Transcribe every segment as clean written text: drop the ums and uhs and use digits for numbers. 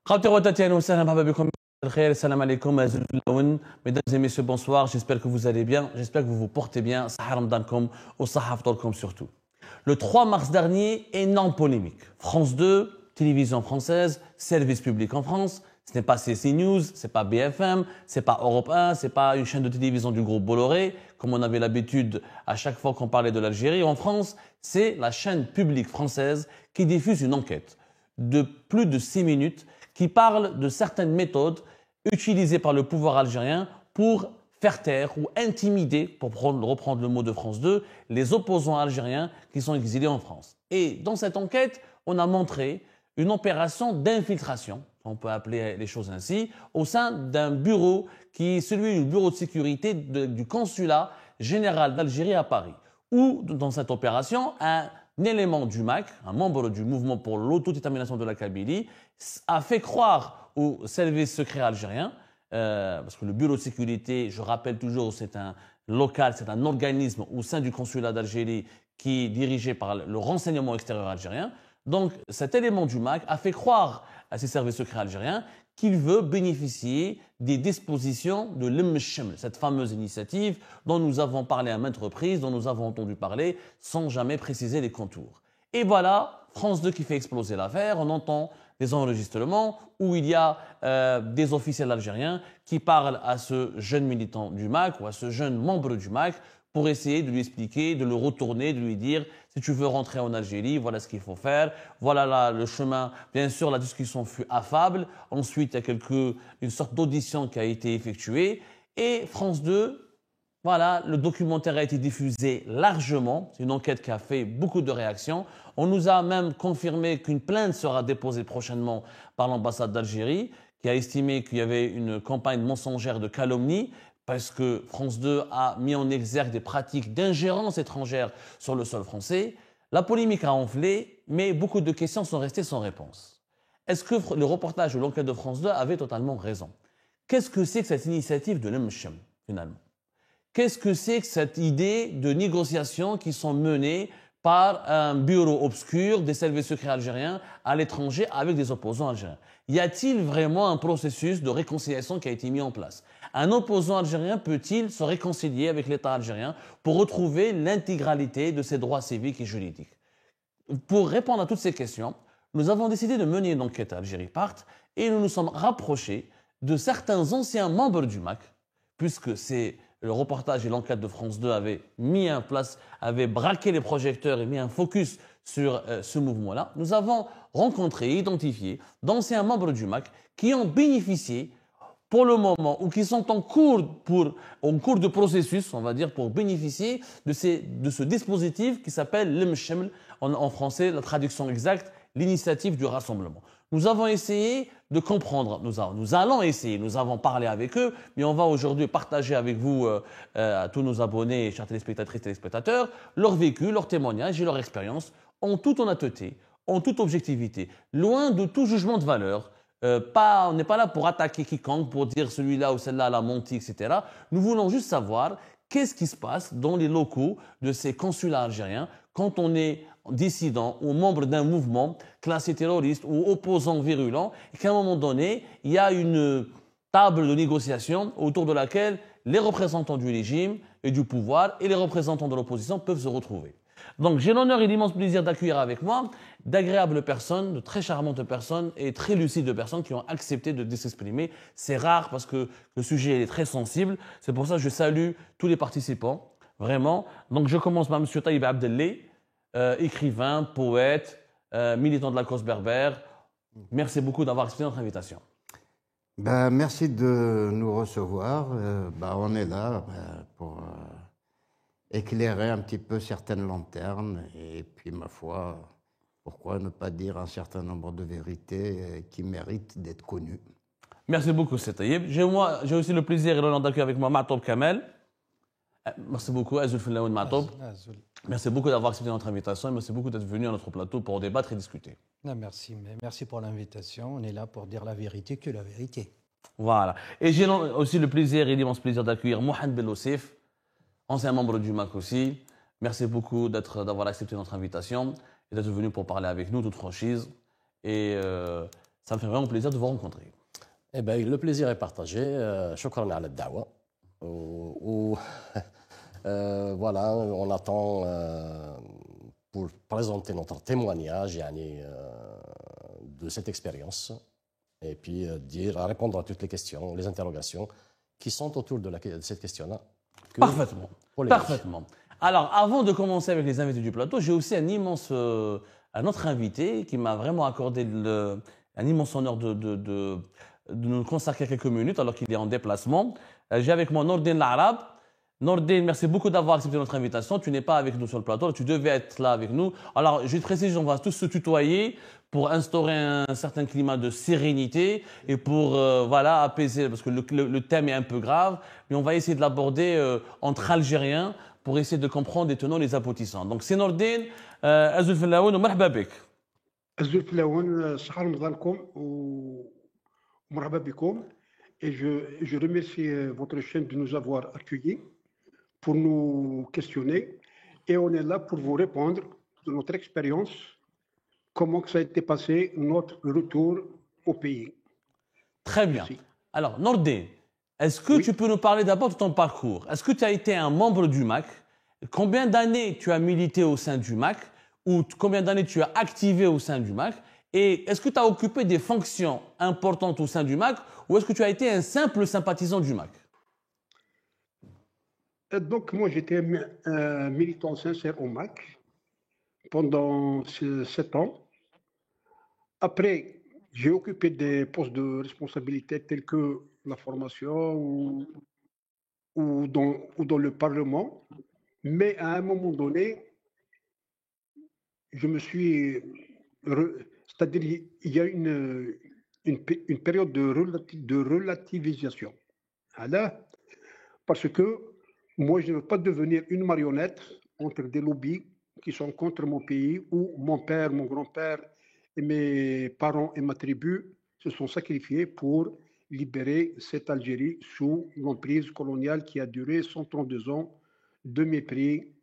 Salam alaikum, mesdames et messieurs, bonsoir. J'espère que vous allez bien. J'espère que vous vous portez bien. Surtout. Le 3 mars dernier, énorme polémique. France 2, télévision française, service public en France. Ce n'est pas CNews, ce n'est pas BFM, ce n'est pas Europe 1, ce n'est pas une chaîne de télévision du groupe Bolloré, comme on avait l'habitude à chaque fois qu'on parlait de l'Algérie. En France, c'est la chaîne publique française qui diffuse une enquête de plus de 6 minutes qui parle de certaines méthodes utilisées par le pouvoir algérien pour faire taire ou intimider, pour reprendre le mot de France 2, les opposants algériens qui sont exilés en France. Et dans cette enquête, on a montré une opération d'infiltration, on peut appeler les choses ainsi, au sein d'un bureau qui est celui du bureau de sécurité du consulat général d'Algérie à Paris, où dans cette opération, un élément du MAC, un membre du mouvement pour l'autodétermination de la Kabylie, a fait croire au service secret algérien, parce que le bureau de sécurité, je rappelle toujours, c'est un local, c'est un organisme au sein du consulat d'Algérie qui est dirigé par le renseignement extérieur algérien. Donc cet élément du MAC a fait croire à ces services secrets algériens qu'il veut bénéficier des dispositions de l'Msheml, cette fameuse initiative dont nous avons parlé à maintes reprises, dont nous avons entendu parler sans jamais préciser les contours. Et voilà, France 2 qui fait exploser l'affaire, on entend des enregistrements où il y a des officiels algériens qui parlent à ce jeune militant du MAC ou à ce jeune membre du MAC pour essayer de lui expliquer, de le retourner, de lui dire si tu veux rentrer en Algérie, voilà ce qu'il faut faire, voilà là, le chemin. Bien sûr, la discussion fut affable. Ensuite, il y a une sorte d'audition qui a été effectuée. Et France 2, voilà, le documentaire a été diffusé largement. C'est une enquête qui a fait beaucoup de réactions. On nous a même confirmé qu'une plainte sera déposée prochainement par l'ambassade d'Algérie, qui a estimé qu'il y avait une campagne mensongère de calomnie, parce que France 2 a mis en exergue des pratiques d'ingérence étrangère sur le sol français. La polémique a enflé, mais beaucoup de questions sont restées sans réponse. Est-ce que le reportage de l'enquête de France 2 avait totalement raison? Qu'est-ce que c'est que cette initiative de l'Msheml, finalement? Qu'est-ce que c'est que cette idée de négociations qui sont menées par un bureau obscur des services secrets algériens à l'étranger avec des opposants algériens? Y a-t-il vraiment un processus de réconciliation qui a été mis en place? Un opposant algérien peut-il se réconcilier avec l'État algérien pour retrouver l'intégralité de ses droits civiques et juridiques? Pour répondre à toutes ces questions, nous avons décidé de mener une enquête à Algérie Part et nous nous sommes rapprochés de certains anciens membres du MAC, puisque c'est le reportage et l'enquête de France 2 avaient mis en place, avaient braqué les projecteurs et mis un focus sur ce mouvement-là. Nous avons rencontré et identifié d'anciens membres du MAC qui ont bénéficié pour le moment ou qui sont en cours de processus, on va dire, pour bénéficier de ce dispositif qui s'appelle l'Msheml, en français, la traduction exacte, l'initiative du rassemblement. Nous avons essayé de comprendre, nous allons essayer, nous avons parlé avec eux, mais on va aujourd'hui partager avec vous, à tous nos abonnés, chers téléspectatrices et téléspectateurs, leur vécu, leur témoignage et leur expérience, en toute honnêteté, en toute objectivité, loin de tout jugement de valeur. On n'est pas là pour attaquer quiconque, pour dire celui-là ou celle-là l'a menti, etc. Nous voulons juste savoir qu'est-ce qui se passe dans les locaux de ces consulats algériens quand on est dissident ou membre d'un mouvement classé terroriste ou opposant virulent et qu'à un moment donné, il y a une table de négociation autour de laquelle les représentants du régime et du pouvoir et les représentants de l'opposition peuvent se retrouver. Donc j'ai l'honneur et l'immense plaisir d'accueillir avec moi d'agréables personnes, de très charmantes personnes et très lucides personnes qui ont accepté de s'exprimer. C'est rare parce que le sujet est très sensible. C'est pour ça que je salue tous les participants, vraiment. Donc je commence par M. Taïb Abdelli, écrivain, poète, militant de la cause berbère. Merci beaucoup d'avoir accepté notre invitation. Merci de nous recevoir. On est là pour éclairer un petit peu certaines lanternes et puis, ma foi, pourquoi ne pas dire un certain nombre de vérités qui méritent d'être connues. Merci beaucoup, c'est Taïb. J'ai aussi le plaisir et l'honneur d'accueillir avec moi Matoub Kamel. Merci beaucoup, Azul Filaoun Matoub. Merci beaucoup d'avoir accepté notre invitation et merci beaucoup d'être venu à notre plateau pour débattre et discuter. Non, merci pour l'invitation. On est là pour dire la vérité que la vérité. Voilà. Et j'ai aussi le plaisir et l'immense plaisir d'accueillir Mohamed Bellossif, ancien membre du MAC aussi. Merci beaucoup d'avoir accepté notre invitation et d'être venu pour parler avec nous, toute franchise. Et Ça me fait vraiment plaisir de vous rencontrer. Eh bien, le plaisir est partagé. Shukran ala ad-da'wa. Voilà, on attend pour présenter notre témoignage de cette expérience et puis répondre à toutes les questions, les interrogations qui sont autour de cette question-là. Parfaitement. Parfaitement. Alors, avant de commencer avec les invités du plateau, j'ai aussi un autre invité qui m'a vraiment accordé un immense honneur de nous consacrer quelques minutes alors qu'il est en déplacement. J'ai avec moi Nordine l'Arabe. Nordine, merci beaucoup d'avoir accepté notre invitation. Tu n'es pas avec nous sur le plateau, tu devais être là avec nous. Alors, je te précise, on va tous se tutoyer pour instaurer un certain climat de sérénité et pour voilà, apaiser, parce que le thème est un peu grave, mais on va essayer de l'aborder entre Algériens pour essayer de comprendre les tenants et les aboutissants. Donc, c'est Nordine, Azul Filaoun, marhaba bik. Azul Filaoun, Sahar Mzalkom, marhaba bikoum. Et je remercie votre chaîne de nous avoir accueillis pour nous questionner. Et on est là pour vous répondre de notre expérience, comment ça a été passé, notre retour au pays. Très bien. Merci. Alors, Nordine, est-ce que tu peux nous parler d'abord de ton parcours? Est-ce que tu as été un membre du MAC? Combien d'années tu as milité au sein du MAC? Ou combien d'années tu as activé au sein du MAC? Et est-ce que tu as occupé des fonctions importantes au sein du MAC? Ou est-ce que tu as été un simple sympathisant du MAC? Donc, moi, j'étais un militant sincère au MAC pendant 7 ans. Après, j'ai occupé des postes de responsabilité tels que la formation ou dans le Parlement. Mais à un moment donné, je me suis... C'est-à-dire, il y a une période de relativisation. Alors, parce que moi, je ne veux pas devenir une marionnette entre des lobbies qui sont contre mon pays, où mon père, mon grand-père et mes parents et ma tribu se sont sacrifiés pour libérer cette Algérie sous l'emprise coloniale qui a duré 132 ans de mépris,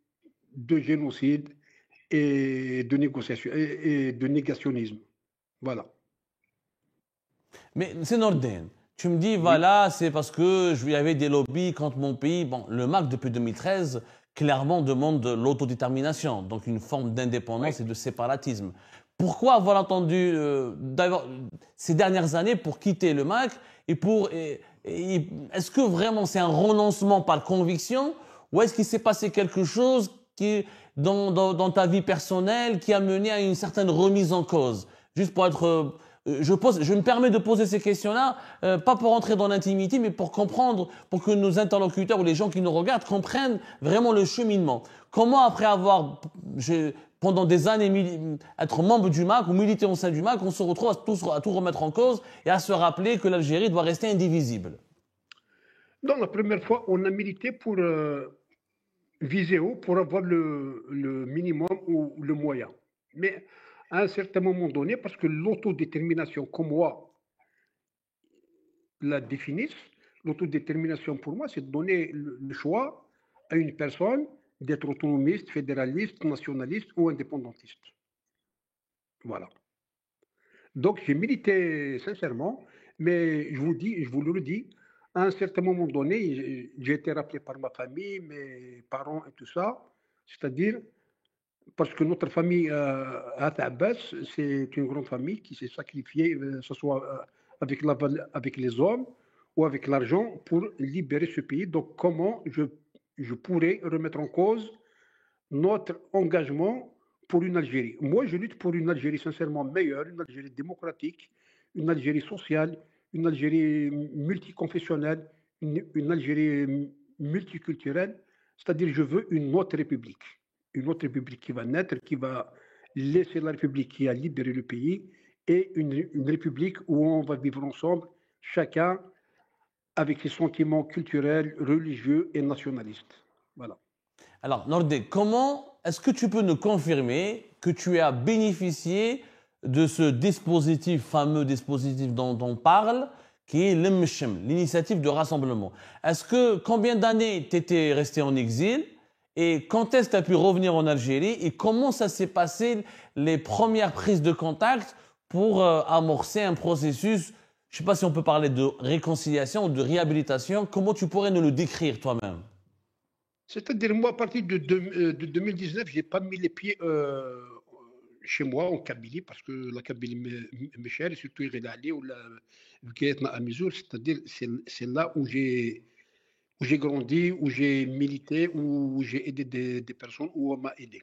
de génocide et de négociation et de négationnisme. Voilà. Mais c'est Nordine. Tu me dis, voilà, c'est parce que il y avait des lobbies contre mon pays. Bon, le MAC, depuis 2013, clairement demande de l'autodétermination, donc une forme d'indépendance et de séparatisme. Pourquoi avoir attendu ces dernières années pour quitter le MAC est-ce que vraiment c'est un renoncement par conviction ou est-ce qu'il s'est passé quelque chose dans ta vie personnelle qui a mené à une certaine remise en cause? Juste pour être... je me permets de poser ces questions-là, pas pour entrer dans l'intimité, mais pour comprendre, pour que nos interlocuteurs ou les gens qui nous regardent comprennent vraiment le cheminement. Comment, après avoir, pendant des années, être membre du MAC ou militer au sein du MAC, on se retrouve à tout remettre en cause et à se rappeler que l'Algérie doit rester indivisible? Donc, la première fois, on a milité pour viser haut, pour avoir le minimum ou le moyen. Mais à un certain moment donné, parce que l'autodétermination, comme moi la définisse, l'autodétermination pour moi, c'est de donner le choix à une personne d'être autonomiste, fédéraliste, nationaliste ou indépendantiste. Voilà. Donc j'ai milité sincèrement, mais je vous le redis, à un certain moment donné, j'ai été rappelé par ma famille, mes parents et tout ça, c'est-à-dire parce que notre famille à Abbas, c'est une grande famille qui s'est sacrifiée, que ce soit avec les hommes ou avec l'argent, pour libérer ce pays. Donc comment je pourrais remettre en cause notre engagement pour une Algérie? Moi, je lutte pour une Algérie sincèrement meilleure, une Algérie démocratique, une Algérie sociale, une Algérie multiconfessionnelle, une Algérie multiculturelle. C'est-à-dire, je veux une autre république. Une autre république qui va naître, qui va laisser la république qui a libéré le pays, et une république où on va vivre ensemble, chacun avec ses sentiments culturels, religieux et nationalistes. Voilà. Alors, Nordine, comment est-ce que tu peux nous confirmer que tu as bénéficié de ce dispositif, fameux dispositif dont on parle, qui est l'Mchem, l'initiative de rassemblement? Combien d'années tu étais resté en exil? Et quand est-ce que tu as pu revenir en Algérie et comment ça s'est passé les premières prises de contact pour amorcer un processus, je ne sais pas si on peut parler de réconciliation ou de réhabilitation. Comment tu pourrais nous le décrire toi-même? C'est-à-dire, moi, à partir de 2019, je n'ai pas mis les pieds chez moi en Kabylie, parce que la Kabylie m'est chère, et surtout Irélali ou la Guéretna à Mizour, c'est-à-dire c'est là où j'ai grandi, où j'ai milité, où j'ai aidé des personnes, où on m'a aidé.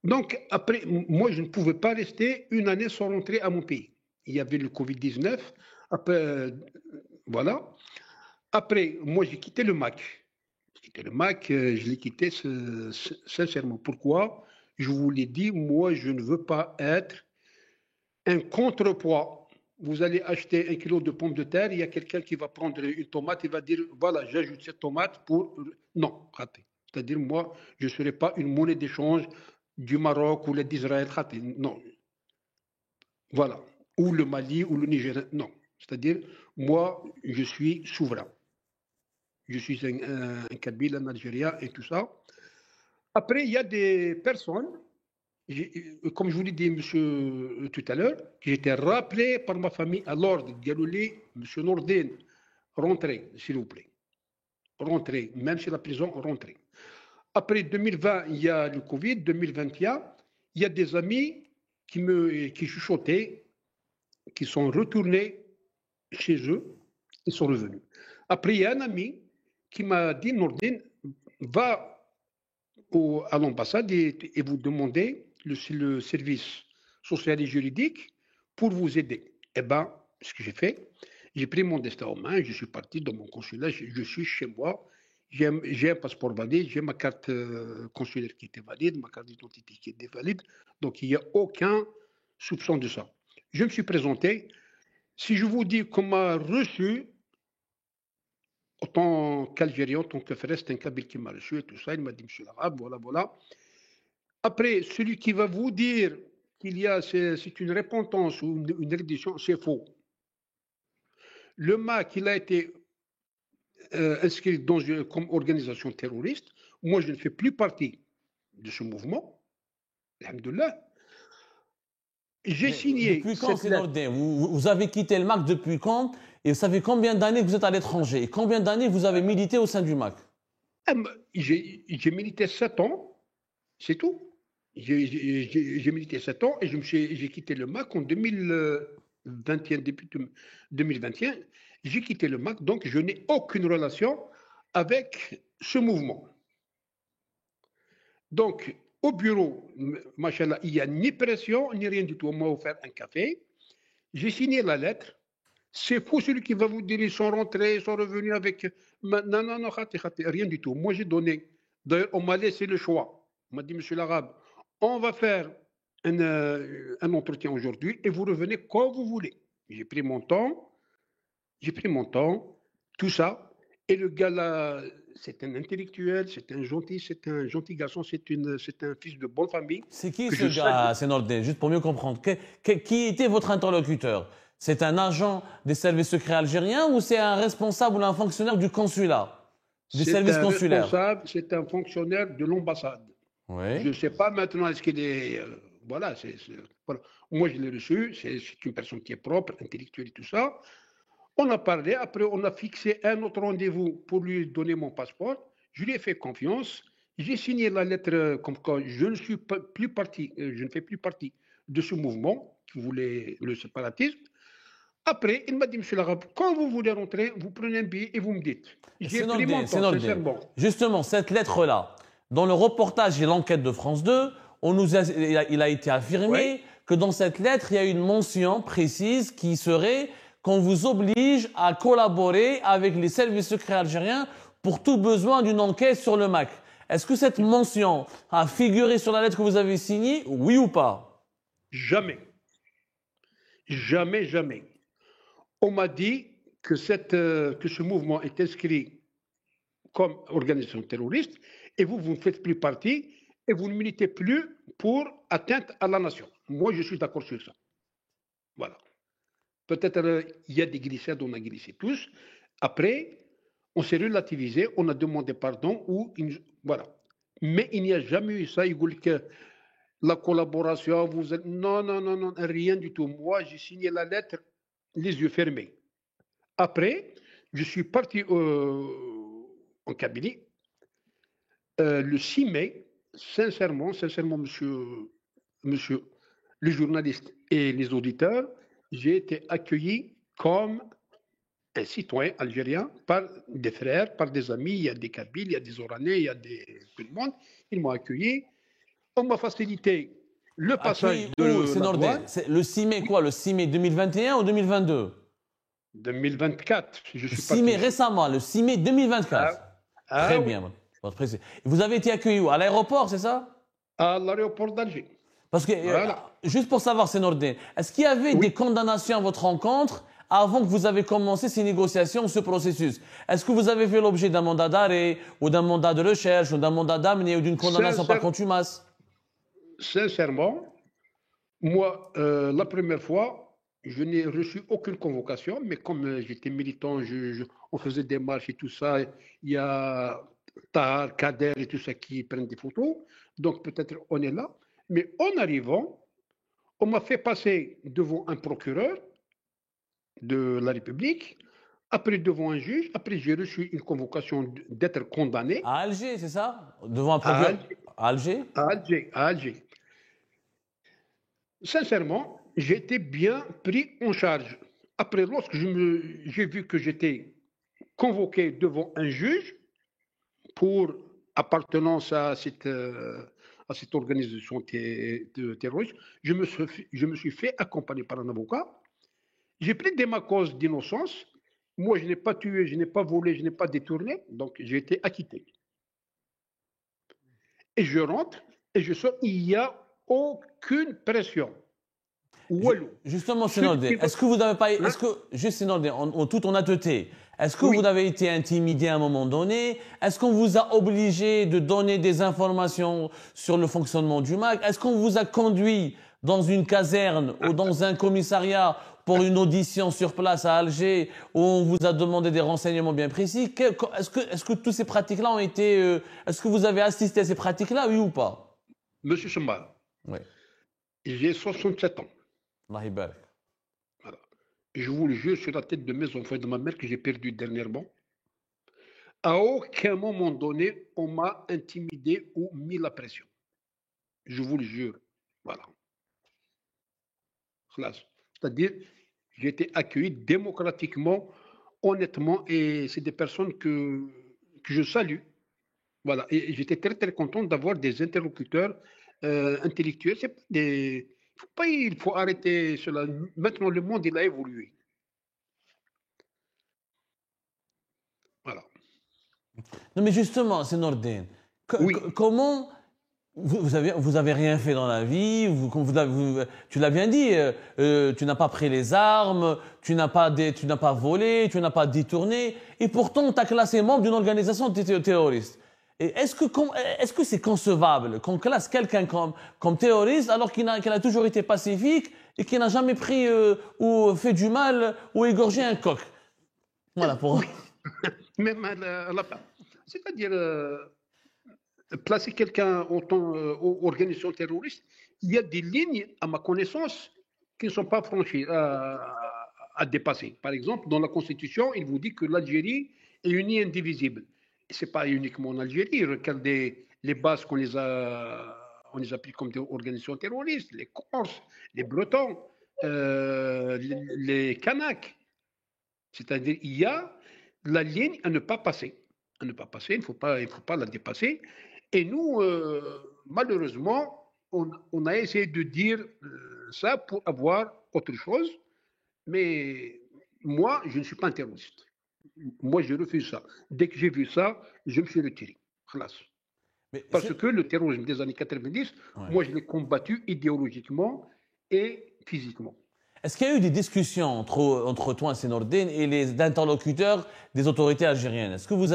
Donc, après, moi, je ne pouvais pas rester une année sans rentrer à mon pays. Il y avait le Covid-19. Après, voilà. Après, moi, j'ai quitté le MAC. J'ai quitté le MAC, je l'ai quitté sincèrement. Pourquoi? Je vous l'ai dit, moi, je ne veux pas être un contrepoids. Vous allez acheter 1 kilo de pommes de terre, il y a quelqu'un qui va prendre une tomate, il va dire, voilà, j'ajoute cette tomate pour... Non, raté. C'est-à-dire, moi, je ne serai pas une monnaie d'échange du Maroc ou d'Israël. Raté. Non. Voilà. Ou le Mali ou le Niger. Non. C'est-à-dire, moi, je suis souverain. Je suis un Kabyle, un Algérien et tout ça. Après, il y a des personnes, comme je vous l'ai dit, monsieur, tout à l'heure, qui étaient rappelés par ma famille à l'ordre. Galouli, monsieur Nordin, rentrez, s'il vous plaît. Rentrez, même si la prison, rentrez. Après 2020, il y a le Covid. 2021, il y a des amis qui chuchotaient, qui sont retournés chez eux, ils sont revenus. Après, il y a un ami qui m'a dit, Nordin, va à l'ambassade et vous demandez le service social et juridique pour vous aider. Eh bien, ce que j'ai fait, j'ai pris mon destin en main, je suis parti dans mon consulat, je suis chez moi, j'ai un passeport valide, j'ai ma carte consulaire qui était valide, ma carte d'identité qui était valide, donc il n'y a aucun soupçon de ça. Je me suis présenté. Si je vous dis qu'on m'a reçu, en tant qu'Algérien, en tant que frère, c'est un Kabyle qui m'a reçu et tout ça, il m'a dit, monsieur l'Arabe, voilà, voilà. Après, celui qui va vous dire qu'il y a, c'est une repentance ou une reddition, c'est faux. Le MAC, il a été inscrit comme organisation terroriste. Moi, je ne fais plus partie de ce mouvement. Alhamdoulilah. J'ai signé. Depuis quand, Nordin, vous avez quitté le MAC depuis quand? Et ça fait combien d'années que vous êtes à l'étranger? Et combien d'années vous avez milité au sein du MAC? J'ai milité 7 ans, c'est tout. J'ai milité 7 ans et j'ai quitté le MAC en 2021, début 2021. J'ai quitté le MAC, donc je n'ai aucune relation avec ce mouvement. Donc, au bureau, machallah, il n'y a ni pression, ni rien du tout. On m'a offert un café. J'ai signé la lettre. C'est faux celui qui va vous dire ils sont rentrés, ils sont revenus avec... Non, non, non, rien du tout. Moi, j'ai donné... D'ailleurs, on m'a laissé le choix. On m'a dit, monsieur l'Arabe, on va faire un entretien aujourd'hui et vous revenez quand vous voulez. J'ai pris mon temps, tout ça. Et le gars là, c'est un intellectuel, c'est un gentil garçon, c'est un fils de bonne famille. C'est qui ce gars, Nordin, juste pour mieux comprendre? Qui était votre interlocuteur? C'est un agent des services secrets algériens ou c'est un responsable ou un fonctionnaire du consulat, du service consulaire? C'est un fonctionnaire de l'ambassade. Oui. Je ne sais pas maintenant est-ce qu'il est... voilà, voilà. Moi, je l'ai reçu, c'est une personne qui est propre, intellectuelle et tout ça. On a parlé, après on a fixé un autre rendez-vous pour lui donner mon passeport. Je lui ai fait confiance. J'ai signé la lettre comme quoi je ne suis plus parti, je ne fais plus partie de ce mouvement qui voulait le séparatisme. Après, il m'a dit, monsieur l'Arabe, quand vous voulez rentrer, vous prenez un billet et vous me dites. J'ai pris mon temps, sincèrement. Justement, cette lettre-là, dans le reportage et l'enquête de France 2, il a été affirmé que dans cette lettre, il y a une mention précise qui serait qu'on vous oblige à collaborer avec les services secrets algériens pour tout besoin d'une enquête sur le MAC. Est-ce que cette mention a figuré sur la lettre que vous avez signée, oui ou pas? Jamais. Jamais, jamais. On m'a dit que ce mouvement est inscrit comme organisation terroriste et vous ne faites plus partie et vous ne militez plus pour atteinte à la nation. Moi, je suis d'accord sur ça. Voilà. Peut-être il y a des glissades, on a glissé tous. Après, on s'est relativisé, on a demandé pardon, voilà. Mais il n'y a jamais eu ça. Il dit que la collaboration, vous êtes... Non, non, non, non, rien du tout. Moi, j'ai signé la lettre les yeux fermés. Après, je suis parti en Kabylie le 6 mai. Sincèrement, monsieur les journalistes et les auditeurs, j'ai été accueilli comme un citoyen algérien par des frères, par des amis. Il y a des Kabyles, il y a des Oranais, il y a tout le monde. Ils m'ont accueilli. On m'a facilité le passage Accueilli où, de c'est la Nordin? douane. Le 6 mai quoi? Le 6 mai 2021 ou 2022? 2024, je Le suis 6 mai parti. récemment, le 6 mai 2024. Très oui, bien. Votre précis. Vous avez été accueilli où? À l'aéroport, c'est ça? à l'aéroport d'Alger. Parce que, Voilà. juste pour savoir, c'est Nordin, est-ce qu'il y avait Oui. des condamnations à votre rencontre avant que vous avez commencé ces négociations, ce processus? Est-ce que vous avez fait l'objet d'un mandat d'arrêt, ou d'un mandat de recherche, ou d'un mandat d'amener, ou d'une condamnation par contumace? Sincèrement, moi, la première fois, je n'ai reçu aucune convocation, mais comme j'étais militant, on faisait des marches et tout ça, il y a Tahar, Kader et tout ça qui prennent des photos, donc peut-être on est là. Mais en arrivant, on m'a fait passer devant un procureur de la République, après devant un juge, après j'ai reçu une convocation d'être condamné À Alger, c'est ça? Devant un à procureur? Alger. À Alger? À Alger, à Alger. Sincèrement, j'ai été bien pris en charge. Après, lorsque j'ai vu que j'étais convoqué devant un juge pour appartenance à cette organisation terroriste, je me suis fait accompagner par un avocat. J'ai plaidé ma cause d'innocence. Moi, je n'ai pas tué, je n'ai pas volé, je n'ai pas détourné, donc j'ai été acquitté. Et je rentre et je sors, il n'y a aucune pression. Walou. Justement, Ce Sénordé, qui va- est-ce que vous n'avez pas, Hein? est-ce que, juste Sénordé, en toute honnêteté, est-ce que Oui. vous avez été intimidé à un moment donné? Est-ce qu'on vous a obligé de donner des informations sur le fonctionnement du MAC? Est-ce qu'on vous a conduit dans une caserne ou dans un commissariat pour une audition sur place à Alger où on vous a demandé des renseignements bien précis? Est-ce que toutes ces pratiques-là ont été, est-ce que vous avez assisté à ces pratiques-là, oui ou pas? Monsieur Chemba, Oui. j'ai 67 ans. Allah yabarak. Voilà. Je vous le jure sur la tête de mes enfants et de ma mère que j'ai perdu dernièrement. À aucun moment donné, on m'a intimidé ou mis la pression. Je vous le jure. Voilà. C'est-à-dire, j'ai été accueilli démocratiquement, honnêtement, et c'est des personnes que je salue. Voilà. Et j'étais très, très content d'avoir des interlocuteurs intellectuels. C'est pas des... il faut arrêter cela. Maintenant, le monde, il a évolué. Voilà. Non, mais justement, c'est Nordin. Oui. Comment vous avez rien fait dans la vie, tu l'as bien dit, tu n'as pas pris les armes, tu n'as pas volé, tu n'as pas détourné, et pourtant on t'a classé membre d'une organisation terroriste. Et est-ce que c'est concevable qu'on classe quelqu'un comme terroriste alors qu'il a toujours été pacifique et qu'il n'a jamais pris ou fait du mal ou égorgé un coq? Voilà pour. Même à la fin. C'est-à-dire, placer quelqu'un en tant qu'organisation terroriste, il y a des lignes, à ma connaissance, qui ne sont pas franchies à dépasser. Par exemple, dans la Constitution, il vous dit que l'Algérie est unie et indivisible. Et ce n'est pas uniquement en Algérie. Regardez les bases on les a pris comme des organisations terroristes, les Corses, les Bretons, les Kanaks. C'est-à-dire, il y a la ligne à ne pas passer. À ne pas passer, il ne faut pas la dépasser. Et nous, malheureusement, on a essayé de dire ça pour avoir autre chose. Mais moi, je ne suis pas un terroriste. Moi, je refuse ça. Dès que j'ai vu ça, je me suis retiré. Khalas. Parce que le terrorisme des années 90, ouais, moi, je l'ai combattu idéologiquement et physiquement. Est-ce qu'il y a eu des discussions entre toi, Sénordine, et les interlocuteurs des autorités algériennes? Est-ce que vous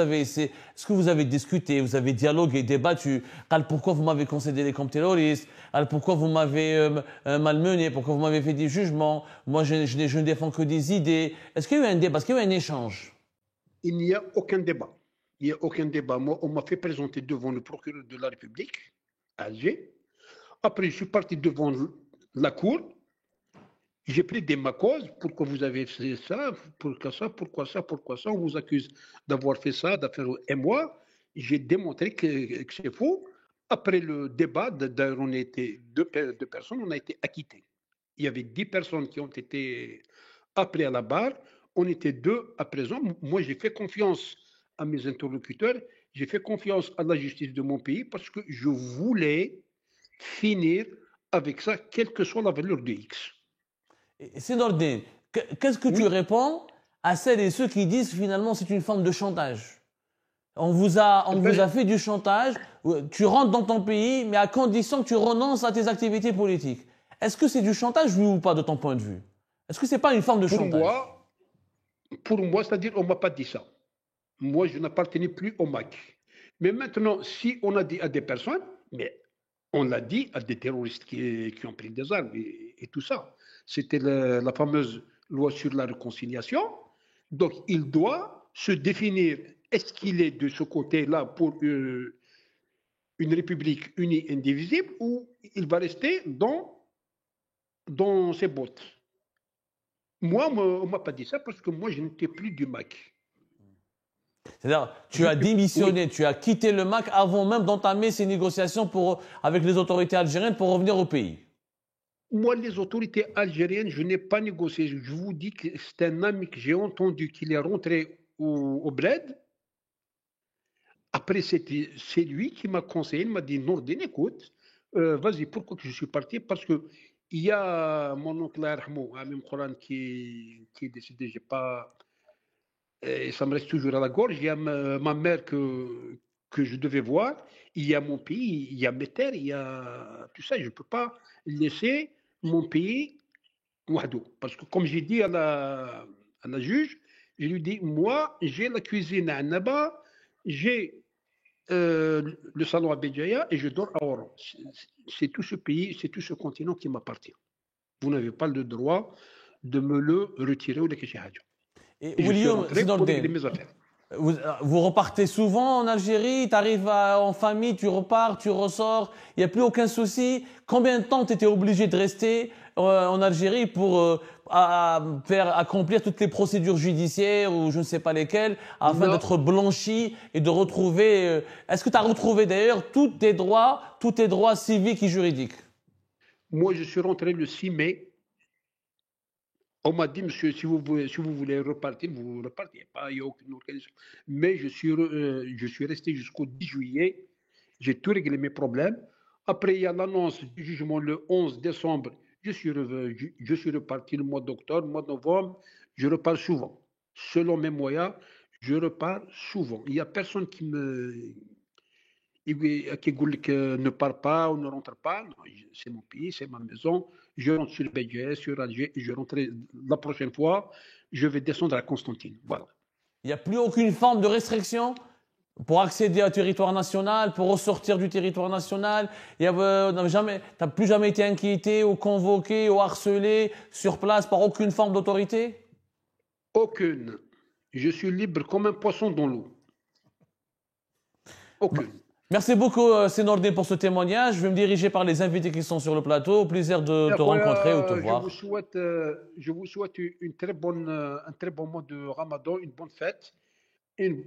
avez discuté, vous avez dialogué, débattu? Pourquoi vous m'avez considéré comme terroriste? Pourquoi vous m'avez malmené? Pourquoi vous m'avez fait des jugements? Moi, je ne défends que des idées. Est-ce qu'il y a eu un débat? Est-ce qu'il y a eu un échange? Il n'y a aucun débat. Il n'y a aucun débat. Moi, on m'a fait présenter devant le procureur de la République, à Alger. Après, je suis parti devant la cour. J'ai pris des causes. Pourquoi vous avez fait ça? Pourquoi ça? Pourquoi ça? Pourquoi ça? On vous accuse d'avoir fait ça, d'affaire. Et moi, j'ai démontré que c'est faux. Après le débat, on était deux personnes, on a été acquittés. Il y avait 10 personnes qui ont été appelées à la barre. On était 2 à présent. Moi, j'ai fait confiance à mes interlocuteurs. J'ai fait confiance à la justice de mon pays parce que je voulais finir avec ça, quelle que soit la valeur de X. Nordin, qu'est-ce que tu réponds à celles et ceux qui disent finalement c'est une forme de chantage? On vous a fait du chantage, tu rentres dans ton pays, mais à condition que tu renonces à tes activités politiques. Est-ce que c'est du chantage, oui ou pas, de ton point de vue? Est-ce que ce n'est pas une forme de chantage? Pour moi, c'est-à-dire, on ne m'a pas dit ça. Moi, je n'appartenais plus au MAC. Mais maintenant, si on a dit à des personnes, mais on l'a dit à des terroristes qui ont pris des armes et tout ça. C'était la fameuse loi sur la réconciliation. Donc, il doit se définir. Est-ce qu'il est de ce côté-là pour une république unie et indivisible ou il va rester dans ses bottes? Moi, on ne m'a pas dit ça parce que moi, je n'étais plus du MAC. C'est-à-dire, tu as démissionné, oui. Tu as quitté le MAC avant même d'entamer ces négociations avec les autorités algériennes pour revenir au pays. Moi, les autorités algériennes, je n'ai pas négocié. Je vous dis que c'est un ami que j'ai entendu qu'il est rentré au bled. Après, c'est lui qui m'a conseillé. Il m'a dit, Nordin, écoute, vas-y, pourquoi que je suis parti? Parce que il y a mon oncle Amim Khoran qui est décédé. J'ai pas... Et ça me reste toujours à la gorge. Il y a ma mère que je devais voir. Il y a mon pays, il y a mes terres, il y a tout ça. Je ne peux pas laisser mon pays wahdo. Parce que comme j'ai dit à la juge, je lui dis, moi, j'ai la cuisine à Annaba, j'ai le salon à Béjaïa et je dors à Oran. C'est tout ce pays, c'est tout ce continent qui m'appartient. Vous n'avez pas le droit de me le retirer ou de quelque chose. Et William, vous repartez souvent en Algérie, tu arrives en famille, tu repars, tu ressors, il n'y a plus aucun souci. Combien de temps tu étais obligé de rester en Algérie pour faire accomplir toutes les procédures judiciaires ou je ne sais pas lesquelles, afin d'être blanchi et de retrouver... Est-ce que tu as retrouvé d'ailleurs tous tes droits civiques et juridiques? Moi, je suis rentré le 6 mai. On m'a dit, monsieur, si vous voulez repartir, vous repartez. Il n'y a aucune organisation. Mais je suis resté jusqu'au 10 juillet. J'ai tout réglé mes problèmes. Après, il y a l'annonce du jugement le 11 décembre. Je suis reparti le mois d'octobre, le mois de novembre. Je repars souvent. Selon mes moyens, je repars souvent. Il n'y a personne qui ne part pas ou ne rentre pas. C'est mon pays, c'est ma maison. Je rentre sur Béjaïa, sur Alger, et je rentrerai la prochaine fois. Je vais descendre à Constantine. Voilà. Il n'y a plus aucune forme de restriction pour accéder au territoire national, pour ressortir du territoire national. Tu n'as plus jamais été inquiété ou convoqué ou harcelé sur place par aucune forme d'autorité? Aucune. Je suis libre comme un poisson dans l'eau. Aucune. Merci beaucoup, Nordin, pour ce témoignage. Je vais me diriger par les invités qui sont sur le plateau. Au plaisir de te rencontrer ou de te voir. Je vous souhaite un très bon mois de Ramadan, une bonne fête, une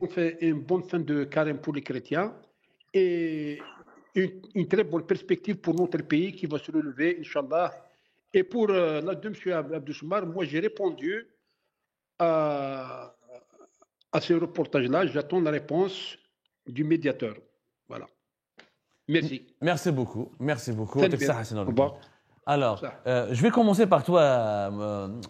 bonne fin de carême pour les chrétiens et une très bonne perspective pour notre pays qui va se relever, Inch'Allah. Et pour la de M. Abdou-Soumar, moi j'ai répondu à ce reportage-là. J'attends la réponse du médiateur. Voilà. Merci. Merci beaucoup. Merci beaucoup. Alors, je vais commencer par toi,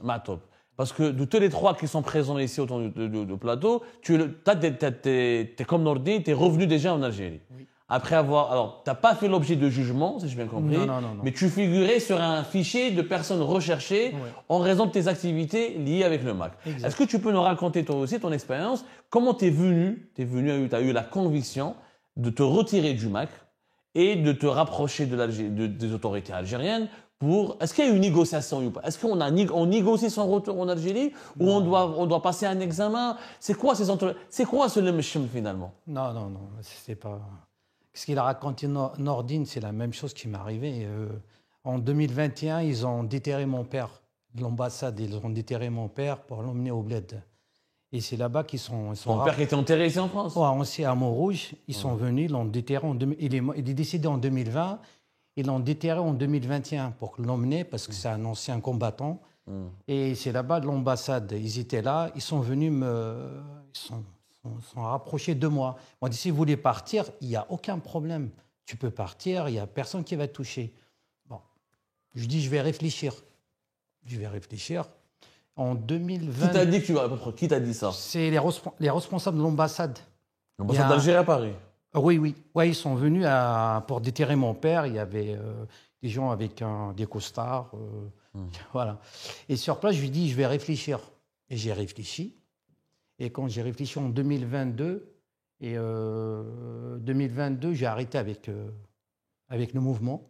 Matop. Parce que de tous les trois qui sont présents ici autour du plateau, tu es comme Nordin, tu es revenu déjà en Algérie. Oui. Après avoir... Alors, tu n'as pas fait l'objet de jugement, si j'ai bien compris. Non. Mais tu figurais sur un fichier de personnes recherchées en raison de tes activités liées avec le MAC. Est-ce que tu peux nous raconter toi aussi ton expérience? Comment tu as eu la conviction de te retirer du MAC et de te rapprocher des autorités algériennes est-ce qu'il y a une négociation ou pas? Est-ce qu'on négocie son retour en Algérie ou on doit passer un examen? C'est quoi ce lemchim finalement? Non, c'est pas... Ce qu'il a raconté Nordine, c'est la même chose qui m'est arrivé. En 2021, ils ont déterré mon père de l'ambassade. Ils ont déterré mon père pour l'emmener au bled. Et c'est là-bas qu'ils sont... Ton père qui était enterré ici en France? Ouais, on sait à Montrouge. Ils sont venus, ils l'ont déterré. Il est décédé en 2020. Ils l'ont déterré en 2021 pour l'emmener parce que c'est un ancien combattant. Et c'est là-bas de l'ambassade. Ils étaient là. Ils sont venus Ils sont rapprochés de moi. Ils m'ont dit, si vous voulez partir, il n'y a aucun problème. Tu peux partir, il n'y a personne qui va te toucher. Bon. Je dis, je vais réfléchir. Je vais réfléchir. En 2020... Qui t'a dit que tu vas... Qui t'a dit ça? C'est les responsables de l'ambassade. L'ambassade d'Algérie à Paris? Oui, oui. Ouais, ils sont venus pour déterrer mon père. Il y avait des gens avec des costards. Voilà. Et sur place, je lui dis, je vais réfléchir. Et j'ai réfléchi. Et quand j'ai réfléchi en 2022, j'ai arrêté avec le mouvement.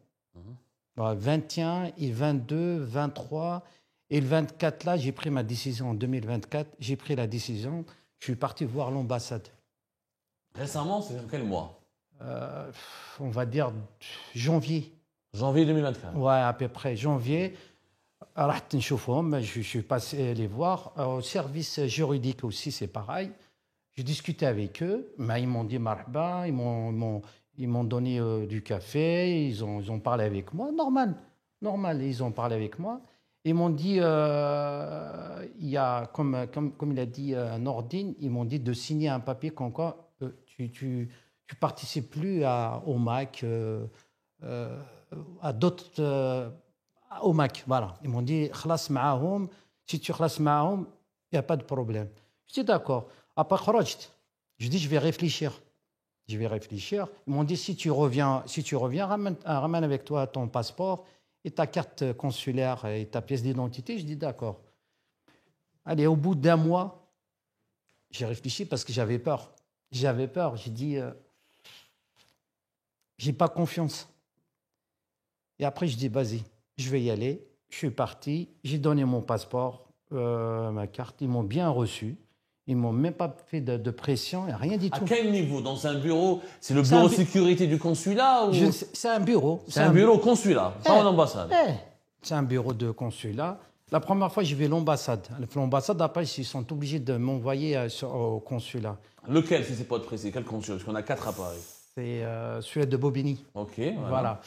21 et 22, 23 et le 24, là, j'ai pris ma décision en 2024. J'ai pris la décision. Je suis parti voir l'ambassade. Récemment, c'est en quel mois? On va dire janvier. Janvier 2024. Ouais, à peu près janvier. Je suis passé les voir. Au service juridique aussi, c'est pareil. J'ai discuté avec eux, mais ils m'ont dit marhaba, ils m'ont donné du café, ils ont parlé avec moi. Normal, ils ont parlé avec moi. Ils m'ont dit, il y a, comme il a dit Nordine, ils m'ont dit de signer un papier comme quoi tu participes plus au MAC, à d'autres... au MAC, voilà. Ils m'ont dit, khlas ma'ahoum, si tu khlas ma'ahoum, il n'y a pas de problème. Je dis d'accord. Après, je dis, je vais réfléchir. Je vais réfléchir. Ils m'ont dit, si tu reviens, ramène avec toi ton passeport et ta carte consulaire et ta pièce d'identité. Je dis d'accord. Allez, au bout d'un mois, j'ai réfléchi parce que j'avais peur. J'ai dit, j'ai pas confiance. Et après, je dis, vas-y. Je vais y aller. Je suis parti. J'ai donné mon passeport, ma carte. Ils m'ont bien reçu. Ils ne m'ont même pas fait de pression, rien du tout. À quel niveau? Dans un bureau? C'est le bureau de sécurité du consulat ou... C'est un bureau. C'est un bureau consulat, pas une ambassade. C'est un bureau de consulat. La première fois, j'ai vu l'ambassade. L'ambassade, après, ils sont obligés de m'envoyer au consulat. Lequel, si c'est pas de précis? Quel consulat? Parce qu'on a 4 à Paris. C'est celui de Bobigny. Ok, voilà.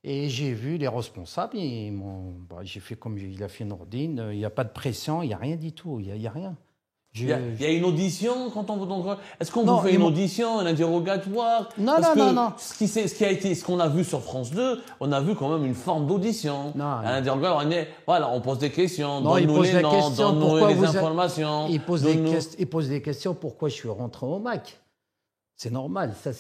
Et j'ai vu les responsables, j'ai fait comme il a fait Nordine, il n'y a pas de pression, il n'y a rien du tout, il n'y a rien. Il y a une audition quand on vous... Est-ce qu'on vous fait une audition, un interrogatoire? Non. Ce qu'on a vu sur France 2, on a vu quand même une forme d'audition. Un interrogatoire, on pose des questions, donne-nous les noms, donne-nous les informations. Il pose des questions, pourquoi je suis rentré au MAC. C'est normal, ça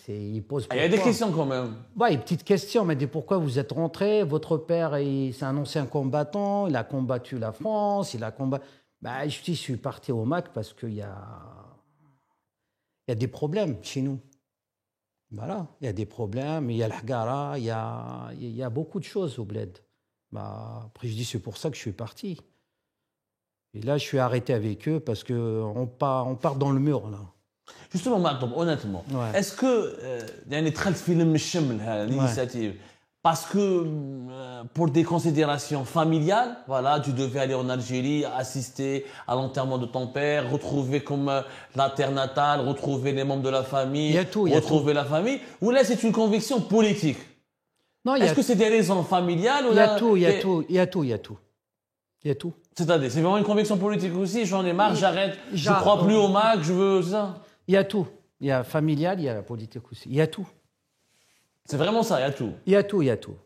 il pose. Il y a des questions quand même. Une petite question, mais pourquoi vous êtes rentré? Votre père, c'est un ancien combattant, il a combattu la France, je suis parti au MAC parce qu'il y a des problèmes chez nous. Voilà, il y a des problèmes, il y a l'Hagara, il y a beaucoup de choses au bled. Après, je dis c'est pour ça que je suis parti. Et là, je suis arrêté avec eux parce qu'on part dans le mur, là. Justement, honnêtement, est-ce que il y a une très film l'initiative parce que pour des considérations familiales, voilà, tu devais aller en Algérie, assister à l'enterrement de ton père, retrouver comme la terre natale, retrouver les membres de la famille, retrouver la famille, ou là c'est une conviction politique? Non, est-ce que c'est des raisons familiales ou il y a tout. C'est-à-dire, c'est vraiment une conviction politique aussi. J'en ai marre, j'arrête, je ne crois plus au MAC, je veux ça. Il y a tout. Il y a familial, il y a la politique aussi. Il y a tout. C'est vraiment ça, il y a tout. Il y a tout.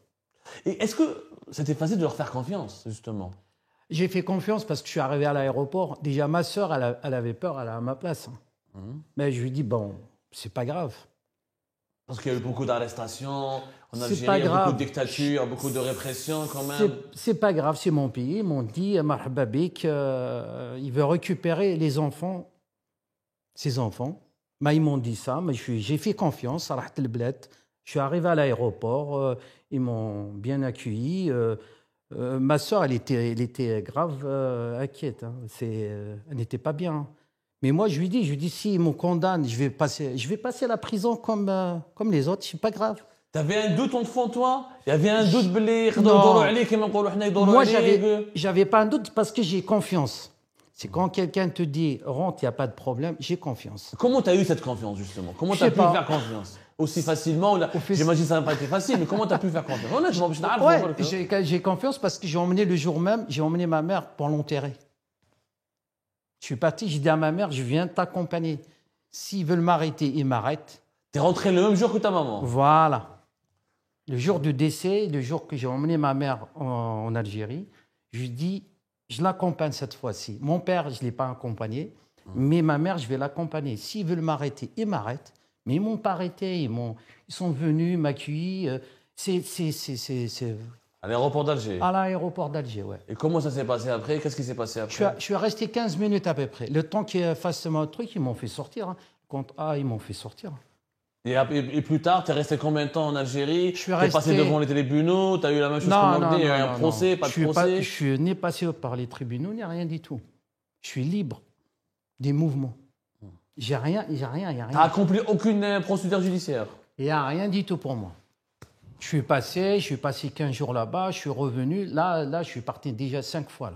Et est-ce que c'était facile de leur faire confiance, justement? J'ai fait confiance parce que je suis arrivé à l'aéroport. Déjà, ma sœur, elle avait peur, elle est à ma place. Mais je lui dis, bon, c'est pas grave. Parce qu'il y a eu beaucoup d'arrestations en Algérie, beaucoup de dictature, beaucoup de répression quand même. C'est pas grave, c'est mon pays. Ils m'ont dit, marhaba bik, il veut récupérer les enfants, ses enfants. Ils m'ont dit ça, mais j'ai fait confiance, je suis arrivé à l'aéroport, ils m'ont bien accueilli. Ma soeur, elle était grave inquiète, elle n'était pas bien. Mais moi, je lui dis, s'ils me condamnent, je vais passer à la prison comme les autres, c'est pas grave. T'avais un doute en fond, toi? Il y avait un doute Non. Moi, j'avais pas un doute parce que j'ai confiance. C'est quand quelqu'un te dit rentre, il n'y a pas de problème, j'ai confiance. Comment tu as eu cette confiance, justement? Comment tu Je as sais pu pas. faire confiance? Aussi facilement? J'imagine que ça n'a pas été facile, mais comment tu as pu faire confiance? Honnêtement, je t'arrête. Ouais, j'ai confiance parce que j'ai emmené le jour même, j'ai emmené ma mère pour l'enterrer. Je suis parti, j'ai dit à ma mère, je viens t'accompagner. S'ils veulent m'arrêter, ils m'arrêtent. T'es rentré le même jour que ta maman? Voilà. Le jour du décès, le jour que j'ai emmené ma mère en Algérie, je lui dis, je l'accompagne cette fois-ci. Mon père, je ne l'ai pas accompagné, mais ma mère, je vais l'accompagner. S'ils veulent m'arrêter, ils m'arrêtent. Mais ils ne m'ont pas arrêté, ils sont venus m'accueillir. À l'aéroport d'Alger? À l'aéroport d'Alger, ouais. Et comment ça s'est passé après? Qu'est-ce qui s'est passé après? Je suis resté 15 minutes à peu près. Le temps qu'ils fassent mon truc, ils m'ont fait sortir. Hein. Ils m'ont fait sortir. Et plus tard, tu es resté combien de temps en Algérie? Tu es passé devant les tribunaux? Tu as eu la même chose que moi? Il y a eu un procès, pas de procès? Je suis ni passé par les tribunaux, ni rien du tout. Je suis libre des mouvements. J'ai rien, il n'y a rien. Tu n'as accompli aucune procédure judiciaire? Il n'y a rien du tout pour moi. Je suis passé 15 jours là-bas, je suis revenu. Là, je suis parti déjà 5 fois.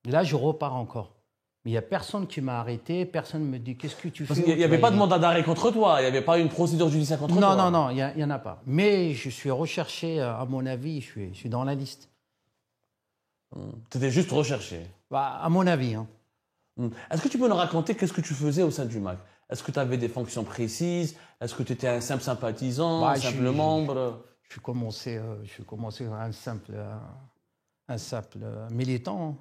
Là, je repars encore. Mais il n'y a personne qui m'a arrêté, personne ne me dit qu'est-ce que tu fais. Parce qu'il n'y avait pas de mandat d'arrêt contre toi, il n'y avait pas une procédure judiciaire contre toi. Non, il n'y en a pas. Mais je suis recherché, à mon avis, je suis dans la liste. Tu étais juste recherché? Bah, à mon avis. Hein. Est-ce que tu peux nous raconter qu'est-ce que tu faisais au sein du MAC? Est-ce que tu avais des fonctions précises? Est-ce que tu étais un simple sympathisant, un simple membre? Je suis commencé un simple militant.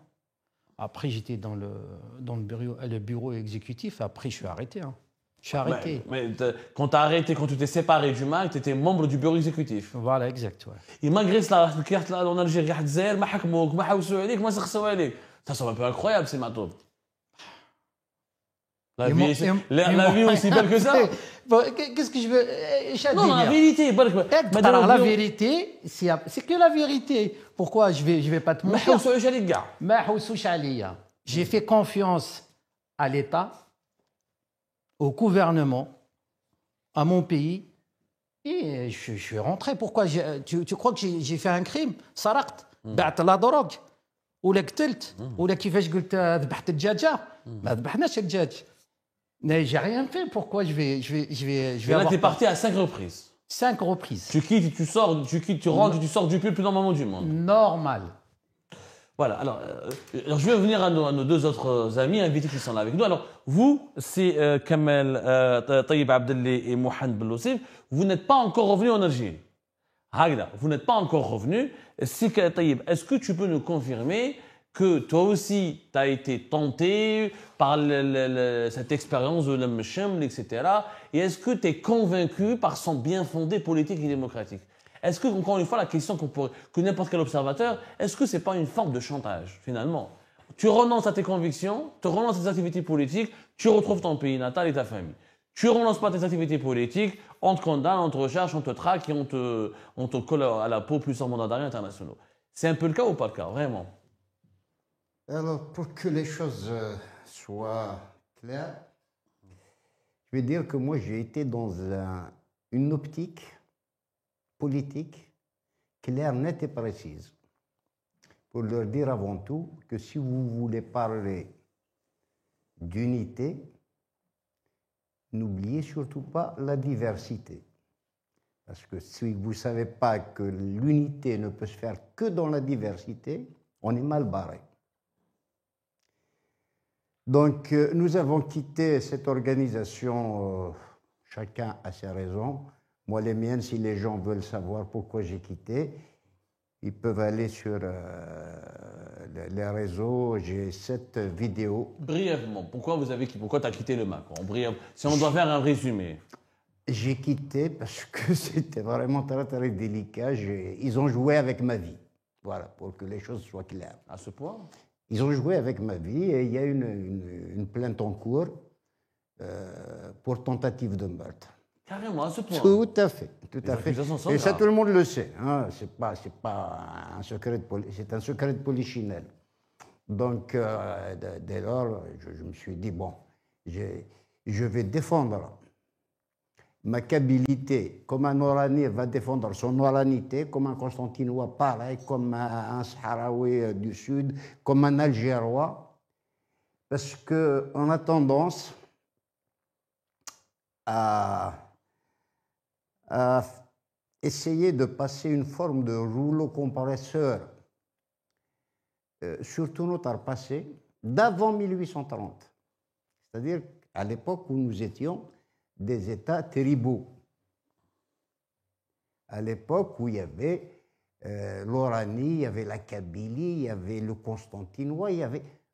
Après, j'étais dans le bureau exécutif. Après, je suis arrêté. Hein. Je suis arrêté. Mais quand tu as arrêté, quand tu t'es séparé du MAC, tu étais membre du bureau exécutif. Voilà, exact. Ouais. Et malgré cela, en Algérie, ça semble un peu incroyable, ces matos. La vie aussi belle que ça. Qu'est-ce que je veux Non, la vérité. Alors, la vérité, c'est que la vérité. Pourquoi je vais pas te mentir? J'ai fait confiance à l'État, au gouvernement, à mon pays, et je suis rentré. Pourquoi? Tu crois que j'ai fait un crime? سرقت بعت la drogue ولا قتلت ولا كيفاش قلت ذبحت الدجاجة؟ ما ذبحناش الدجاج. Mais j'ai rien fait. Pourquoi je vais là, tu es parti à 5 reprises. 5 reprises. Tu quittes, tu sors, tu rentres, tu sors du plus normal du monde. Normal. Voilà. Alors, je vais venir à nos deux autres amis invités qui sont là avec nous. Alors, vous, c'est Kamel Taïb Abdelli et Mohamed Bellossif. Vous n'êtes pas encore revenu en Algérie. Hagda, vous n'êtes pas encore revenu. Taïb, est-ce que tu peux nous confirmer que toi aussi, tu as été tenté par cette expérience de l'Amchem, etc. Et est-ce que tu es convaincu par son bien fondé politique et démocratique? Est-ce que, encore une fois, la question que n'importe quel observateur, est-ce que ce n'est pas une forme de chantage, finalement? Tu renonces à tes convictions, tu renonces à tes activités politiques, tu retrouves ton pays natal et ta famille. Tu renonces pas à tes activités politiques, on te condamne, on te recherche, on te traque et on te colle à la peau plusieurs mandats d'arrêt internationaux. C'est un peu le cas ou pas le cas, vraiment? Alors, pour que les choses soient claires, je vais dire que moi, j'ai été dans une optique politique claire, nette et précise. Pour leur dire avant tout que si vous voulez parler d'unité, n'oubliez surtout pas la diversité. Parce que si vous ne savez pas que l'unité ne peut se faire que dans la diversité, on est mal barré. Donc, nous avons quitté cette organisation, chacun a ses raisons. Moi, les miennes, si les gens veulent savoir pourquoi j'ai quitté, ils peuvent aller sur les réseaux. J'ai 7 vidéos. Brièvement, pourquoi tu as quitté le MAC? Si on doit faire un résumé. J'ai quitté parce que c'était vraiment très, très délicat. Ils ont joué avec ma vie. Voilà, pour que les choses soient claires. À ce point? Ils ont joué avec ma vie et il y a une plainte en cours pour tentative de meurtre. Carrément, à ce point? Tout à fait, tout à fait. Et ça, graves. tout le monde le sait. Hein. C'est pas un secret de c'est un secret de polichinelle. Donc, dès lors, je me suis dit, bon, je vais défendre ma kabylie comme un Orani va défendre son oranité, comme un Constantinois pareil, comme un Sahraoui du Sud, comme un Algérois, parce qu'on a tendance à essayer de passer une forme de rouleau compresseur sur tout notre passé d'avant 1830. C'est-à-dire à l'époque où nous étions des États tribaux. À l'époque où il y avait l'Oranie, il y avait la Kabylie, il y avait le Constantinois,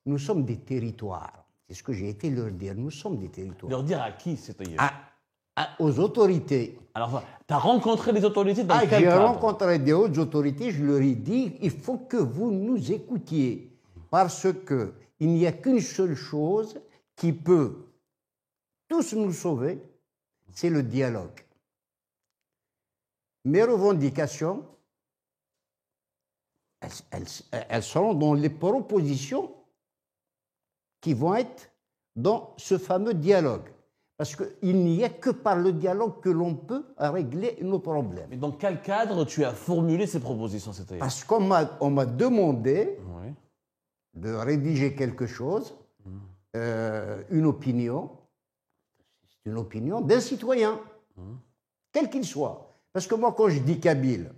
nous sommes des territoires. C'est ce que j'ai été leur dire. Nous sommes des territoires. Leur dire à qui, c'est-à-dire aux autorités. Alors, tu as rencontré les autorités dans quel J'ai cadre? rencontré des hautes autorités, je leur ai dit, il faut que vous nous écoutiez, parce qu'il n'y a qu'une seule chose qui peut tous nous sauver, c'est le dialogue. Mes revendications, elles seront dans les propositions qui vont être dans ce fameux dialogue. Parce qu'il n'y a que par le dialogue que l'on peut régler nos problèmes. Mais dans quel cadre tu as formulé ces propositions, c'est-à-dire? Parce qu'on m'a demandé Oui. de rédiger quelque chose, une opinion d'un citoyen, quel qu'il soit. Parce que moi, quand je dis kabyle,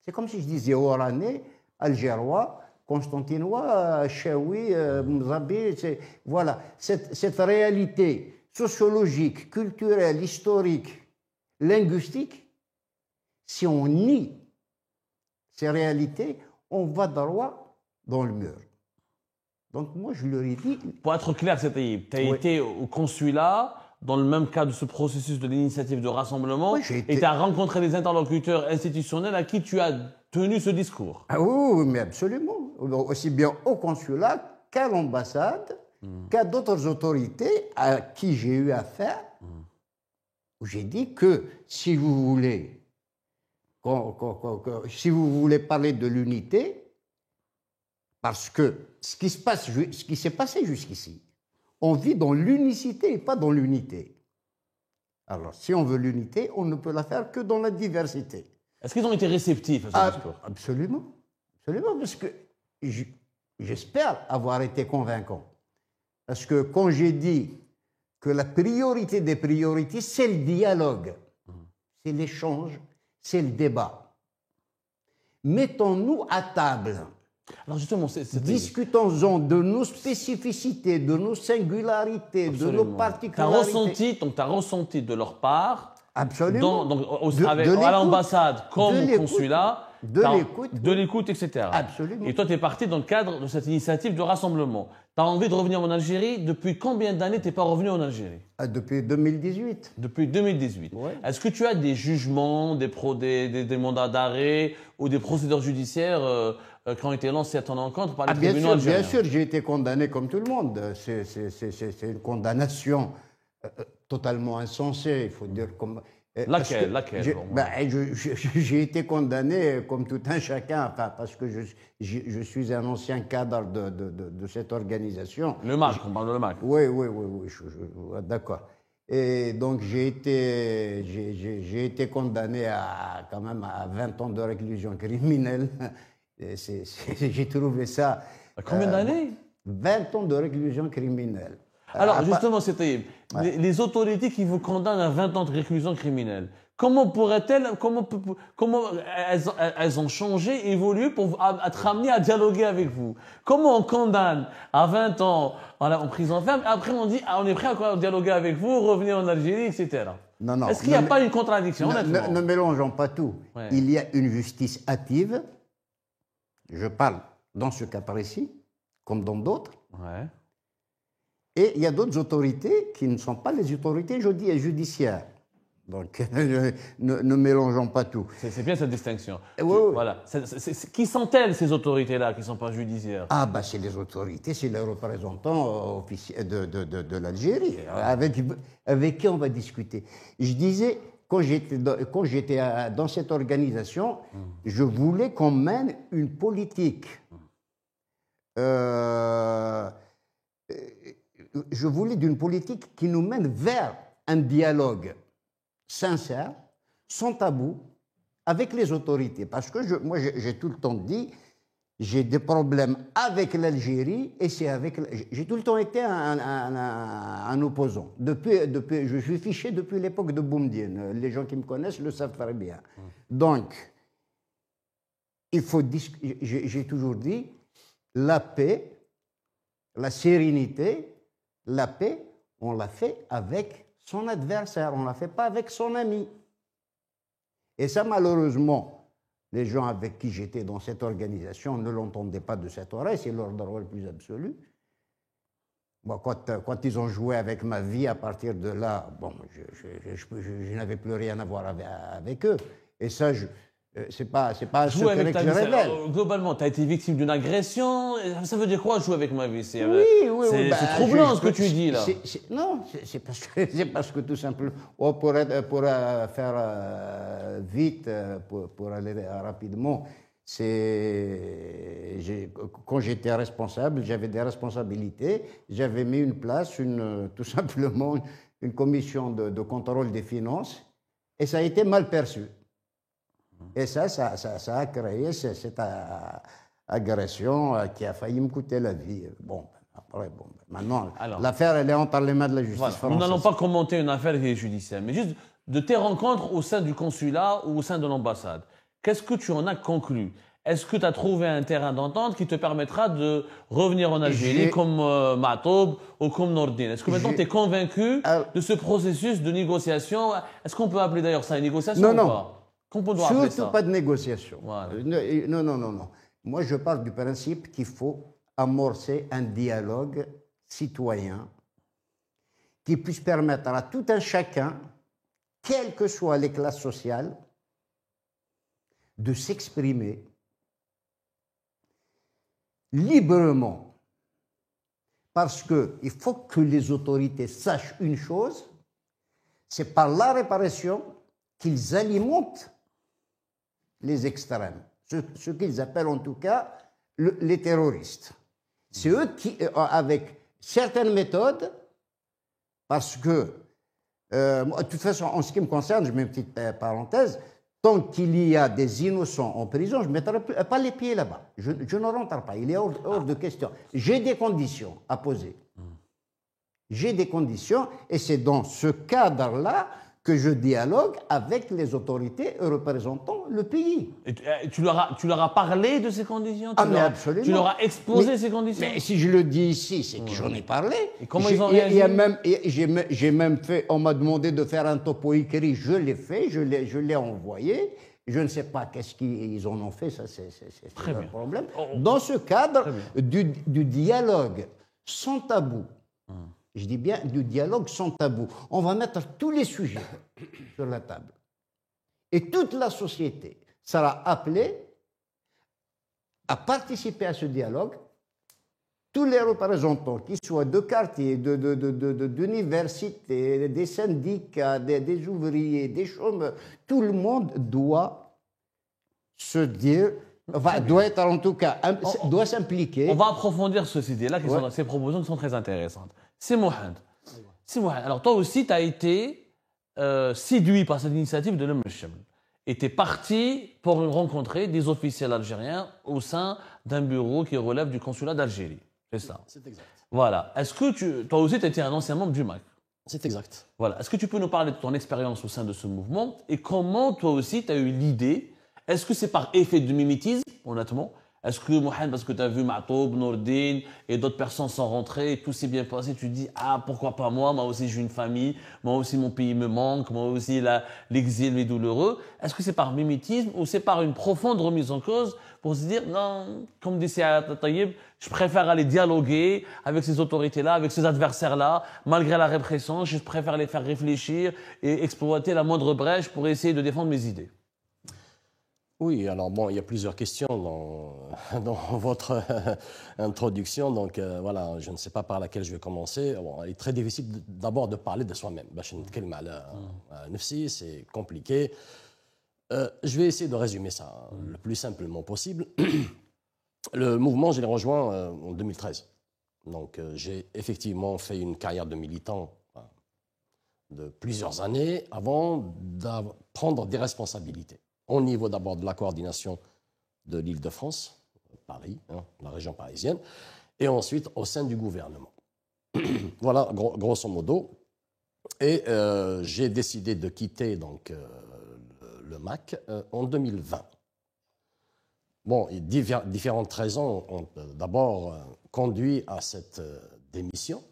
c'est comme si je disais oranais, algérois, constantinois, chaoui, mzabi, voilà. Cette réalité sociologique, culturelle, historique, linguistique, si on nie ces réalités, on va droit dans le mur. Donc moi, je leur ai dit... Pour être clair, c'est-à-dire, tu as été au consulat dans le même cadre de ce processus de l'initiative de rassemblement et tu as rencontré des interlocuteurs institutionnels à qui tu as tenu ce discours. Ah oui, mais absolument. Aussi bien au consulat qu'à l'ambassade, qu'à d'autres autorités à qui j'ai eu affaire, où j'ai dit que si vous voulez, si vous voulez parler de l'unité, parce que ce qui s'est passé jusqu'ici, on vit dans l'unicité et pas dans l'unité. Alors, si on veut l'unité, on ne peut la faire que dans la diversité. Est-ce qu'ils ont été réceptifs à ce discours? Absolument. Absolument, parce que j'espère avoir été convaincant. Parce que quand j'ai dit que la priorité des priorités, c'est le dialogue, c'est l'échange, c'est le débat. Mettons-nous à table. Alors justement, discutons-en de nos spécificités, de nos singularités, de nos particularités. Tu as ressenti de leur part, absolument, à l'ambassade comme au consulat, de l'écoute, etc. Absolument. Et toi, tu es parti dans le cadre de cette initiative de rassemblement. Tu as envie de revenir en Algérie. Depuis combien d'années tu n'es pas revenu en Algérie? Depuis 2018. Depuis 2018. Ouais. Est-ce que tu as des jugements, des mandats d'arrêt ou des procédures judiciaires qui ont été lancés à ton encontre par les tribunaux algériens? Bien sûr, j'ai été condamné comme tout le monde. C'est une condamnation totalement insensée, il faut dire. Laquelle j'ai été condamné comme tout un chacun, enfin, parce que je suis un ancien cadre de cette organisation. Le MAC, on parle de le MAC. Oui, d'accord. Et donc j'ai été condamné quand même à 20 ans de réclusion criminelle. J'ai trouvé ça... Combien d'années? 20 ans de réclusion criminelle. Alors, justement, c'était les autorités qui vous condamnent à 20 ans de réclusion criminelle. Comment pourraient-elles, comment elles ont changé, évolué pour être amenées à dialoguer avec vous? Comment on condamne à 20 ans en prison ferme, après on dit on est prêt à dialoguer avec vous, revenir en Algérie, etc. Non. Est-ce qu'il n'y a pas une contradiction? Ne mélangeons pas tout. Ouais. Il y a une justice hâtive, je parle dans ce cas précis, comme dans d'autres. Ouais. Et il y a d'autres autorités qui ne sont pas les autorités judiciaires. Donc, ne mélangeons pas tout. C'est bien cette distinction. Oui. Voilà. Qui sont-elles, ces autorités-là, qui ne sont pas judiciaires? Ah, ben, c'est les autorités, c'est les représentants officiels de l'Algérie, avec qui on va discuter. Je disais, quand j'étais dans cette organisation, je voulais qu'on mène une politique je voulais d'une politique qui nous mène vers un dialogue sincère, sans tabou, avec les autorités. Parce que moi, j'ai tout le temps dit, j'ai des problèmes avec l'Algérie et c'est avec... J'ai tout le temps été un opposant. Je suis fiché depuis l'époque de Boumediene. Les gens qui me connaissent le savent très bien. Donc, il faut... J'ai toujours dit, la paix, la sérénité, la paix, on l'a fait avec son adversaire, on ne l'a fait pas avec son ami. Et ça, malheureusement, les gens avec qui j'étais dans cette organisation ne l'entendaient pas de cette oreille, c'est leur droit le plus absolu. Moi, quand ils ont joué avec ma vie, à partir de là, bon, je n'avais plus rien à voir avec eux. Et ça, c'est pas un secret que je révèle. Globalement, tu as été victime d'une agression. Ça veut dire quoi, jouer avec ma vie? C'est troublant ce que tu dis là. Non, c'est parce que tout simplement, pour faire vite, pour aller rapidement, quand j'étais responsable, j'avais des responsabilités, j'avais mis une place, tout simplement, une commission de contrôle des finances, et ça a été mal perçu. Et ça a créé cette agression qui a failli me coûter la vie. Bon, après, maintenant, l'affaire, elle est entre les mains de la justice française. Nous n'allons pas commenter une affaire qui est judiciaire, mais juste de tes rencontres au sein du consulat ou au sein de l'ambassade, qu'est-ce que tu en as conclu? Est-ce que tu as trouvé un terrain d'entente qui te permettra de revenir en Algérie comme Ma'toub ou comme Nordine? Est-ce que maintenant tu es convaincu de ce processus de négociation? Est-ce qu'on peut appeler d'ailleurs ça une négociation ou pas? Surtout pas de négociation. Voilà. Non. Moi, je parle du principe qu'il faut amorcer un dialogue citoyen qui puisse permettre à tout un chacun, quelles que soient les classes sociales, de s'exprimer librement. Parce qu'il faut que les autorités sachent une chose, c'est par la réparation qu'ils alimentent les extrêmes, ce qu'ils appellent en tout cas les terroristes. C'est eux qui, avec certaines méthodes, parce que, de toute façon, en ce qui me concerne, je mets une petite parenthèse, tant qu'il y a des innocents en prison, je ne mettrai pas les pieds là-bas. Je ne rentre pas, il est hors de question. J'ai des conditions à poser. J'ai des conditions, et c'est dans ce cadre-là que je dialogue avec les autorités représentant le pays. Et tu leur as parlé de ces conditions? Mais absolument. Tu leur as exposé ces conditions? Mais si je le dis ici, c'est que j'en ai parlé. Et comment ils ont réagi? J'ai même fait, on m'a demandé de faire un topo écrit, je l'ai fait, je l'ai envoyé. Je ne sais pas qu'est-ce qu'ils en ont fait, ça c'est leur problème. Dans ce cadre du dialogue sans tabou, je dis bien du dialogue sans tabou. On va mettre tous les sujets sur la table. Et toute la société sera appelée à participer à ce dialogue. Tous les représentants, qu'ils soient de quartier, d'université, des syndicats, des ouvriers, des chômeurs, tout le monde doit se dire, doit être en tout cas, doit s'impliquer. On va approfondir ces idées-là, ces propositions qui sont très intéressantes. C'est Mohand. Alors toi aussi, tu as été séduit par cette initiative de l'Umm al-Shaml. Et tu es parti pour rencontrer des officiels algériens au sein d'un bureau qui relève du consulat d'Algérie. C'est ça? C'est exact. Voilà. Est-ce que toi aussi, tu étais un ancien membre du MAC? C'est exact. Voilà. Est-ce que tu peux nous parler de ton expérience au sein de ce mouvement et comment toi aussi, tu as eu l'idée? Est-ce que c'est par effet de mimétisme, honnêtement? Est-ce que, Mohamed, parce que tu as vu Ma'toub, Nordine et d'autres personnes sont rentrées et tout s'est bien passé, tu te dis, ah, pourquoi pas moi? Moi aussi, j'ai une famille. Moi aussi, mon pays me manque. Moi aussi, l'exil est douloureux. Est-ce que c'est par mimétisme ou c'est par une profonde remise en cause pour se dire, non, comme dit Saad Taïeb, je préfère aller dialoguer avec ces autorités-là, avec ces adversaires-là, malgré la répression, je préfère les faire réfléchir et exploiter la moindre brèche pour essayer de défendre mes idées? Oui, alors bon, il y a plusieurs questions dans votre introduction, donc voilà, je ne sais pas par laquelle je vais commencer. Bon, il est très difficile d'abord de parler de soi-même. C'est compliqué. Je vais essayer de résumer ça le plus simplement possible. Le mouvement, je l'ai rejoint en 2013. Donc, j'ai effectivement fait une carrière de militant de plusieurs années avant de prendre des responsabilités. Au niveau d'abord de la coordination de l'Île-de-France, Paris, hein, la région parisienne, et ensuite au sein du gouvernement. Voilà, grosso modo. Et j'ai décidé de quitter donc, le MAC en 2020. Bon, différentes raisons ont d'abord conduit à cette démission.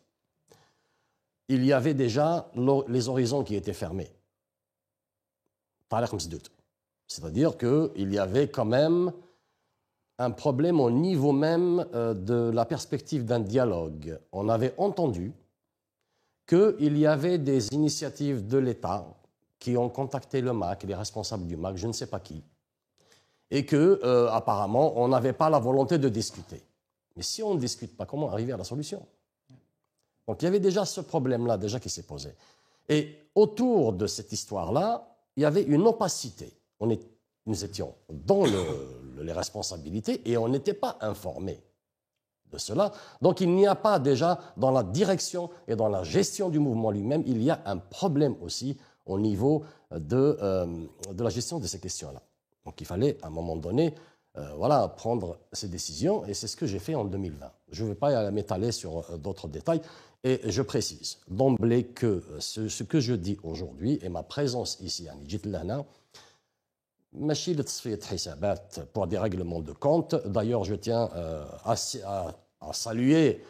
Il y avait déjà les horizons qui étaient fermés. C'est-à-dire qu'il y avait quand même un problème au niveau même de la perspective d'un dialogue. On avait entendu qu'il y avait des initiatives de l'État qui ont contacté le MAC, les responsables du MAC, je ne sais pas qui, et que apparemment on n'avait pas la volonté de discuter. Mais si on ne discute pas, comment arriver à la solution? Donc il y avait déjà ce problème-là déjà qui s'est posé. Et autour de cette histoire-là, il y avait une opacité. Nous étions dans les responsabilités et on n'était pas informés de cela. Donc il n'y a pas déjà dans la direction et dans la gestion du mouvement lui-même, il y a un problème aussi au niveau de la gestion de ces questions-là. Donc il fallait à un moment donné voilà, prendre ces décisions et c'est ce que j'ai fait en 2020. Je ne vais pas m'étaler sur d'autres détails et je précise d'emblée que ce que je dis aujourd'hui et ma présence ici à Nijit Lahna, pour des règlements de compte. D'ailleurs, je tiens à saluer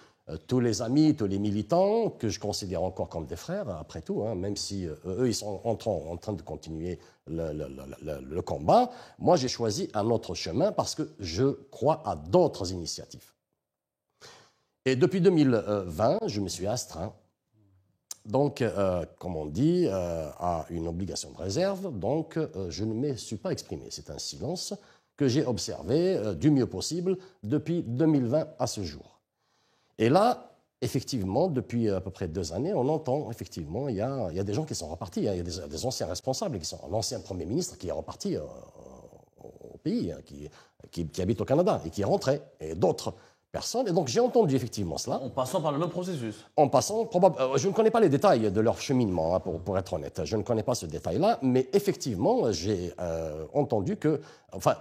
tous les amis, tous les militants que je considère encore comme des frères, après tout, hein, même si eux, ils sont en train de continuer le combat. Moi, j'ai choisi un autre chemin parce que je crois à d'autres initiatives. Et depuis 2020, je me suis astreint, donc, comme on dit, à une obligation de réserve. Donc, je ne me suis pas exprimé. C'est un silence que j'ai observé du mieux possible depuis 2020 à ce jour. Et là, effectivement, depuis à peu près 2 années, on entend, effectivement, il y a des gens qui sont repartis. Il y a des anciens responsables, l'ancien Premier ministre qui est reparti au pays, qui habite au Canada et qui est rentré, et d'autres personnes. Et donc, j'ai entendu effectivement cela. En passant par le même processus. En passant, je ne connais pas les détails de leur cheminement, hein, pour être honnête. Je ne connais pas ce détail-là, mais effectivement, j'ai entendu que, enfin,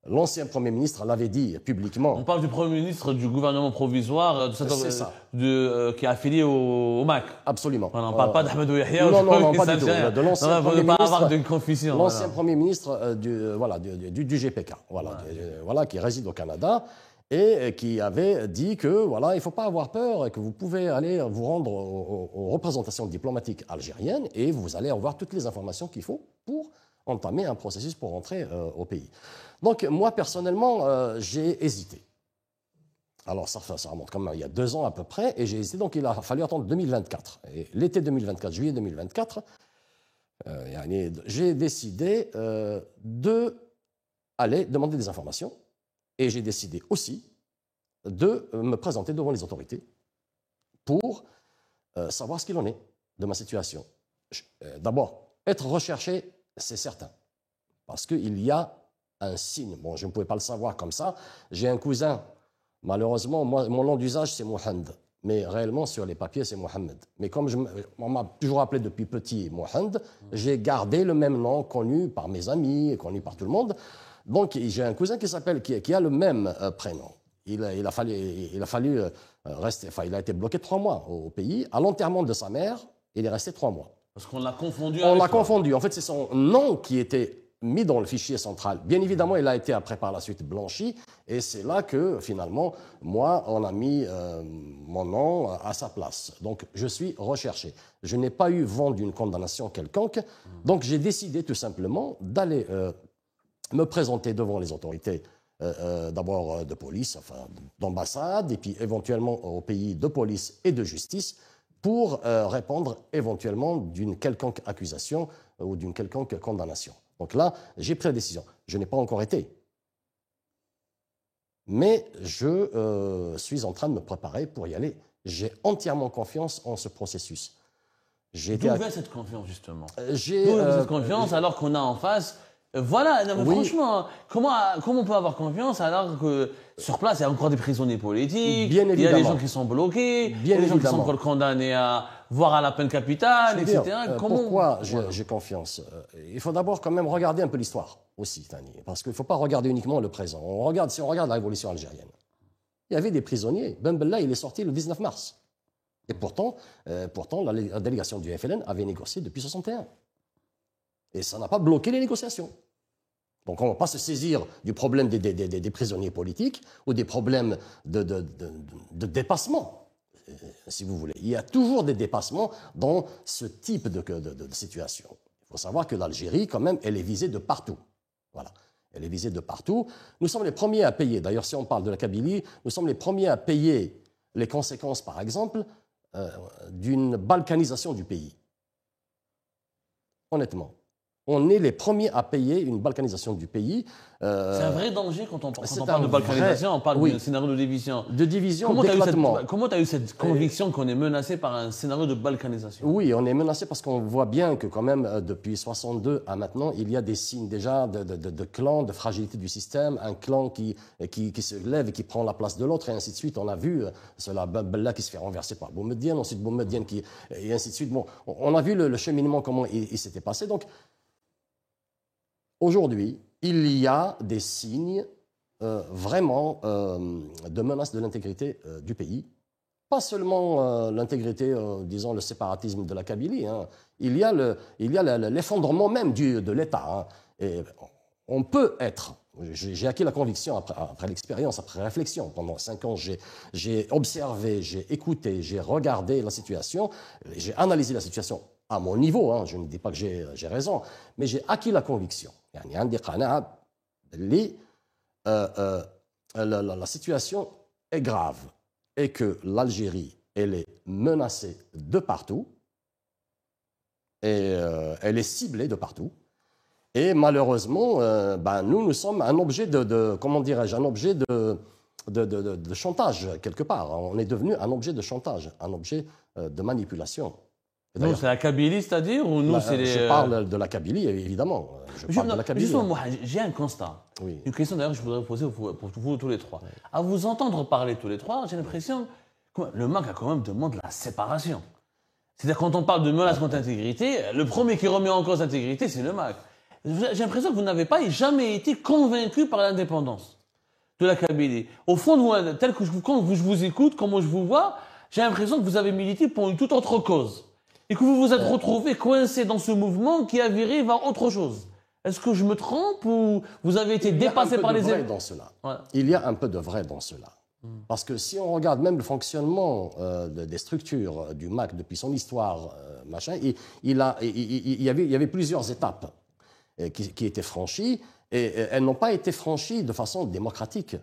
l'ancien Premier ministre l'avait dit publiquement. On parle du Premier ministre du gouvernement provisoire qui est affilié au MAC. Absolument. On ne parle pas d'Ahmed Yahya. Non, pas du tout. De l'ancien Premier ministre. Avoir de confusion. L'ancien Premier ministre du GPK, voilà, qui réside au Canada et qui avait dit que voilà, il ne faut pas avoir peur et que vous pouvez aller vous rendre aux représentations diplomatiques algériennes et vous allez avoir toutes les informations qu'il faut pour entamer un processus pour rentrer au pays. Donc, moi, personnellement, j'ai hésité. Alors, ça remonte quand même il y a 2 ans à peu près, et j'ai hésité, donc il a fallu attendre 2024. Et l'été 2024, juillet 2024, j'ai décidé d'aller demander des informations, et j'ai décidé aussi de me présenter devant les autorités pour savoir ce qu'il en est de ma situation. D'abord, être recherché, c'est certain, parce qu'il y a un signe. Bon, je ne pouvais pas le savoir comme ça. J'ai un cousin, malheureusement, mon nom d'usage, c'est Mohamed, mais réellement, sur les papiers, c'est Mohamed. Mais comme on m'a toujours appelé depuis petit Mohamed, j'ai gardé le même nom connu par mes amis, connu par tout le monde. Donc, j'ai un cousin qui a le même prénom. Il a fallu rester, enfin, il a été bloqué 3 mois au pays. À l'enterrement de sa mère, il est resté 3 mois. Parce qu'on l'a confondu. On l'a confondu. En fait, c'est son nom qui était mis dans le fichier central. Bien évidemment, il a été après par la suite blanchi. Et c'est là que, finalement, moi, on a mis mon nom à sa place. Donc, je suis recherché. Je n'ai pas eu vent d'une condamnation quelconque. Donc, j'ai décidé tout simplement d'aller me présenter devant les autorités, d'abord de police, enfin d'ambassade, et puis éventuellement au pays de police et de justice, pour répondre éventuellement d'une quelconque accusation ou d'une quelconque condamnation. Donc là, j'ai pris la décision. Je n'ai pas encore été. Mais je suis en train de me préparer pour y aller. J'ai entièrement confiance en ce processus. D'où vient cette confiance, justement? D'où cette confiance, alors qu'on a en face Voilà, non, mais Oui. franchement, comment on peut avoir confiance alors que sur place, il y a encore des prisonniers politiques, Bien il y a des évidemment. gens qui sont bloqués, il y Bien a des gens qui sont évidemment. encore condamnés à voir à la peine capitale, Je veux dire, etc. Comment... pourquoi Voilà. j'ai confiance? Il faut d'abord quand même regarder un peu l'histoire aussi, Tani, parce qu'il ne faut pas regarder uniquement le présent. Si on regarde la révolution algérienne, il y avait des prisonniers. Ben Bella, il est sorti le 19 mars. Et pourtant la délégation du FLN avait négocié depuis 1961. Et ça n'a pas bloqué les négociations. Donc on ne va pas se saisir du problème des prisonniers politiques ou des problèmes de dépassement, si vous voulez. Il y a toujours des dépassements dans ce type de situation. Il faut savoir que l'Algérie, quand même, elle est visée de partout. Voilà. Elle est visée de partout. Nous sommes les premiers à payer, d'ailleurs si on parle de la Kabylie, nous sommes les premiers à payer les conséquences, par exemple, d'une balkanisation du pays. Honnêtement. On est les premiers à payer une balkanisation du pays. C'est un vrai danger quand on c'est parle de un balkanisation, on parle oui. d'un scénario de division. De division, Comment d'éclatement. tu as eu cette conviction qu'on est menacé par un scénario de balkanisation? Oui, on est menacé parce qu'on voit bien que quand même, depuis 62 à maintenant, il y a des signes déjà de clans, de fragilité du système, un clan qui se lève et qui prend la place de l'autre, et ainsi de suite. On a vu cela, Bella qui se fait renverser par Boumediene, ensuite Boumediene et ainsi de suite. Bon, on a vu le cheminement, comment il s'était passé. Donc, aujourd'hui, il y a des signes vraiment de menace de l'intégrité du pays. Pas seulement l'intégrité, disons, le séparatisme de la Kabylie. Hein. Il y a l'effondrement même de l'État. Hein. Et on peut être... J'ai acquis la conviction après l'expérience, après réflexion. Pendant 5 ans, j'ai observé, j'ai écouté, j'ai regardé la situation, j'ai analysé la situation à mon niveau. Hein. Je ne dis pas que j'ai raison, mais j'ai acquis la conviction. La situation est grave et que l'Algérie, elle est menacée de partout et elle est ciblée de partout. Et malheureusement, nous sommes un objet comment dirais-je, un objet de chantage quelque part. On est devenu un objet de chantage, un objet de manipulation. Nous, c'est la Kabylie, c'est-à-dire, ou nous, c'est les... Je parle de la Kabylie, évidemment. Justement, moi, j'ai un constat. Oui. Une question d'ailleurs que je voudrais vous poser pour vous tous les trois. Oui. À vous entendre parler tous les trois, j'ai l'impression que le MAC a quand même demandé la séparation. C'est-à-dire quand on parle de menace contre l'intégrité, le premier qui remet en cause l'intégrité, c'est le MAC. J'ai l'impression que vous n'avez pas jamais été convaincu par l'indépendance de la Kabylie. Au fond de moi, tel que quand je vous écoute, comment je vous vois, j'ai l'impression que vous avez milité pour une toute autre cause. Et que vous vous êtes retrouvé coincé dans ce mouvement qui a viré vers autre chose. Est-ce que je me trompe ou vous avez été dépassé par les événements? Il y a un peu de vrai dans cela. Parce que si on regarde même le fonctionnement des structures du MAC depuis son histoire, il y avait plusieurs étapes qui étaient franchies et elles n'ont pas été franchies de façon démocratique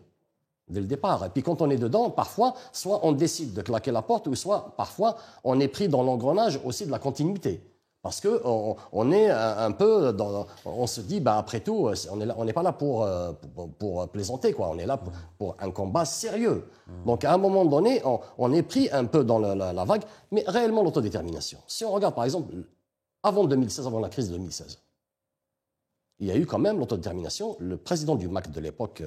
dès le départ. Et puis quand on est dedans, parfois, soit on décide de claquer la porte, ou soit parfois on est pris dans l'engrenage aussi de la continuité. Parce que on est un peu on se dit, après tout, on n'est pas là pour plaisanter, quoi. On est là pour un combat sérieux. Donc à un moment donné, on est pris un peu dans la vague, mais réellement l'autodétermination. Si on regarde par exemple, avant 2016, avant la crise de 2016, il y a eu quand même l'autodétermination. Le président du MAC de l'époque,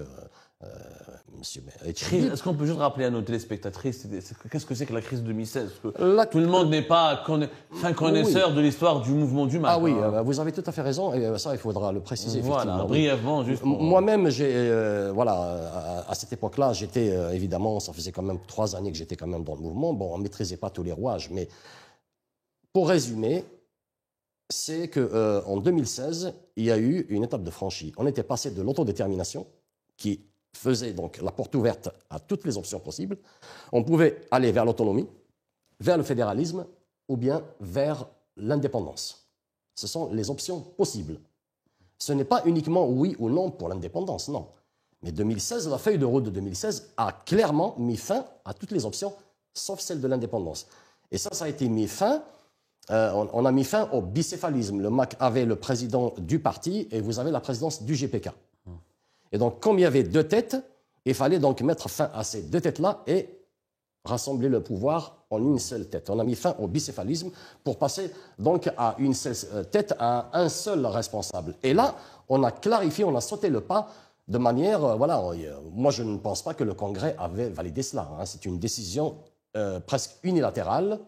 Monsieur Etchebi. Est-ce qu'on peut juste rappeler à nos téléspectatrices qu'est-ce que c'est que la crise de 2016? Parce que tout le monde n'est pas fin connaisseur de l'histoire du mouvement du MAC. Ah oui, vous avez tout à fait raison, et ça, il faudra le préciser. Voilà, brièvement, juste pour... Moi-même, à cette époque-là, j'étais, évidemment, ça faisait quand même 3 années que j'étais quand même dans le mouvement. Bon, on ne maîtrisait pas tous les rouages, mais pour résumer, c'est qu'en 2016, il y a eu une étape de franchie. On était passé de l'autodétermination, qui faisait donc la porte ouverte à toutes les options possibles. On pouvait aller vers l'autonomie, vers le fédéralisme ou bien vers l'indépendance. Ce sont les options possibles. Ce n'est pas uniquement oui ou non pour l'indépendance, non. Mais 2016, la feuille de route de 2016 a clairement mis fin à toutes les options, sauf celle de l'indépendance. Et ça a été mis fin. On a mis fin au bicéphalisme. Le MAC avait le président du parti et vous avez la présidence du GPK. Et donc, comme il y avait 2 têtes, il fallait donc mettre fin à ces 2 têtes-là et rassembler le pouvoir en une seule tête. On a mis fin au bicéphalisme pour passer donc à une seule tête, à un seul responsable. Et là, on a clarifié, on a sauté le pas de manière, voilà, moi je ne pense pas que le Congrès avait validé cela. Hein. C'est une décision presque unilatérale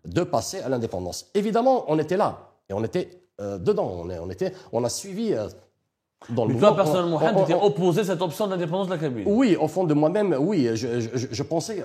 de passer à l'indépendance. Évidemment, on était là et on était dedans. On a suivi. Dans le Mais toi, mouvement, personnellement, Mohamed, tu étais opposé à cette option d'indépendance de la Kabylie. Oui, au fond de moi-même, oui. Je pensais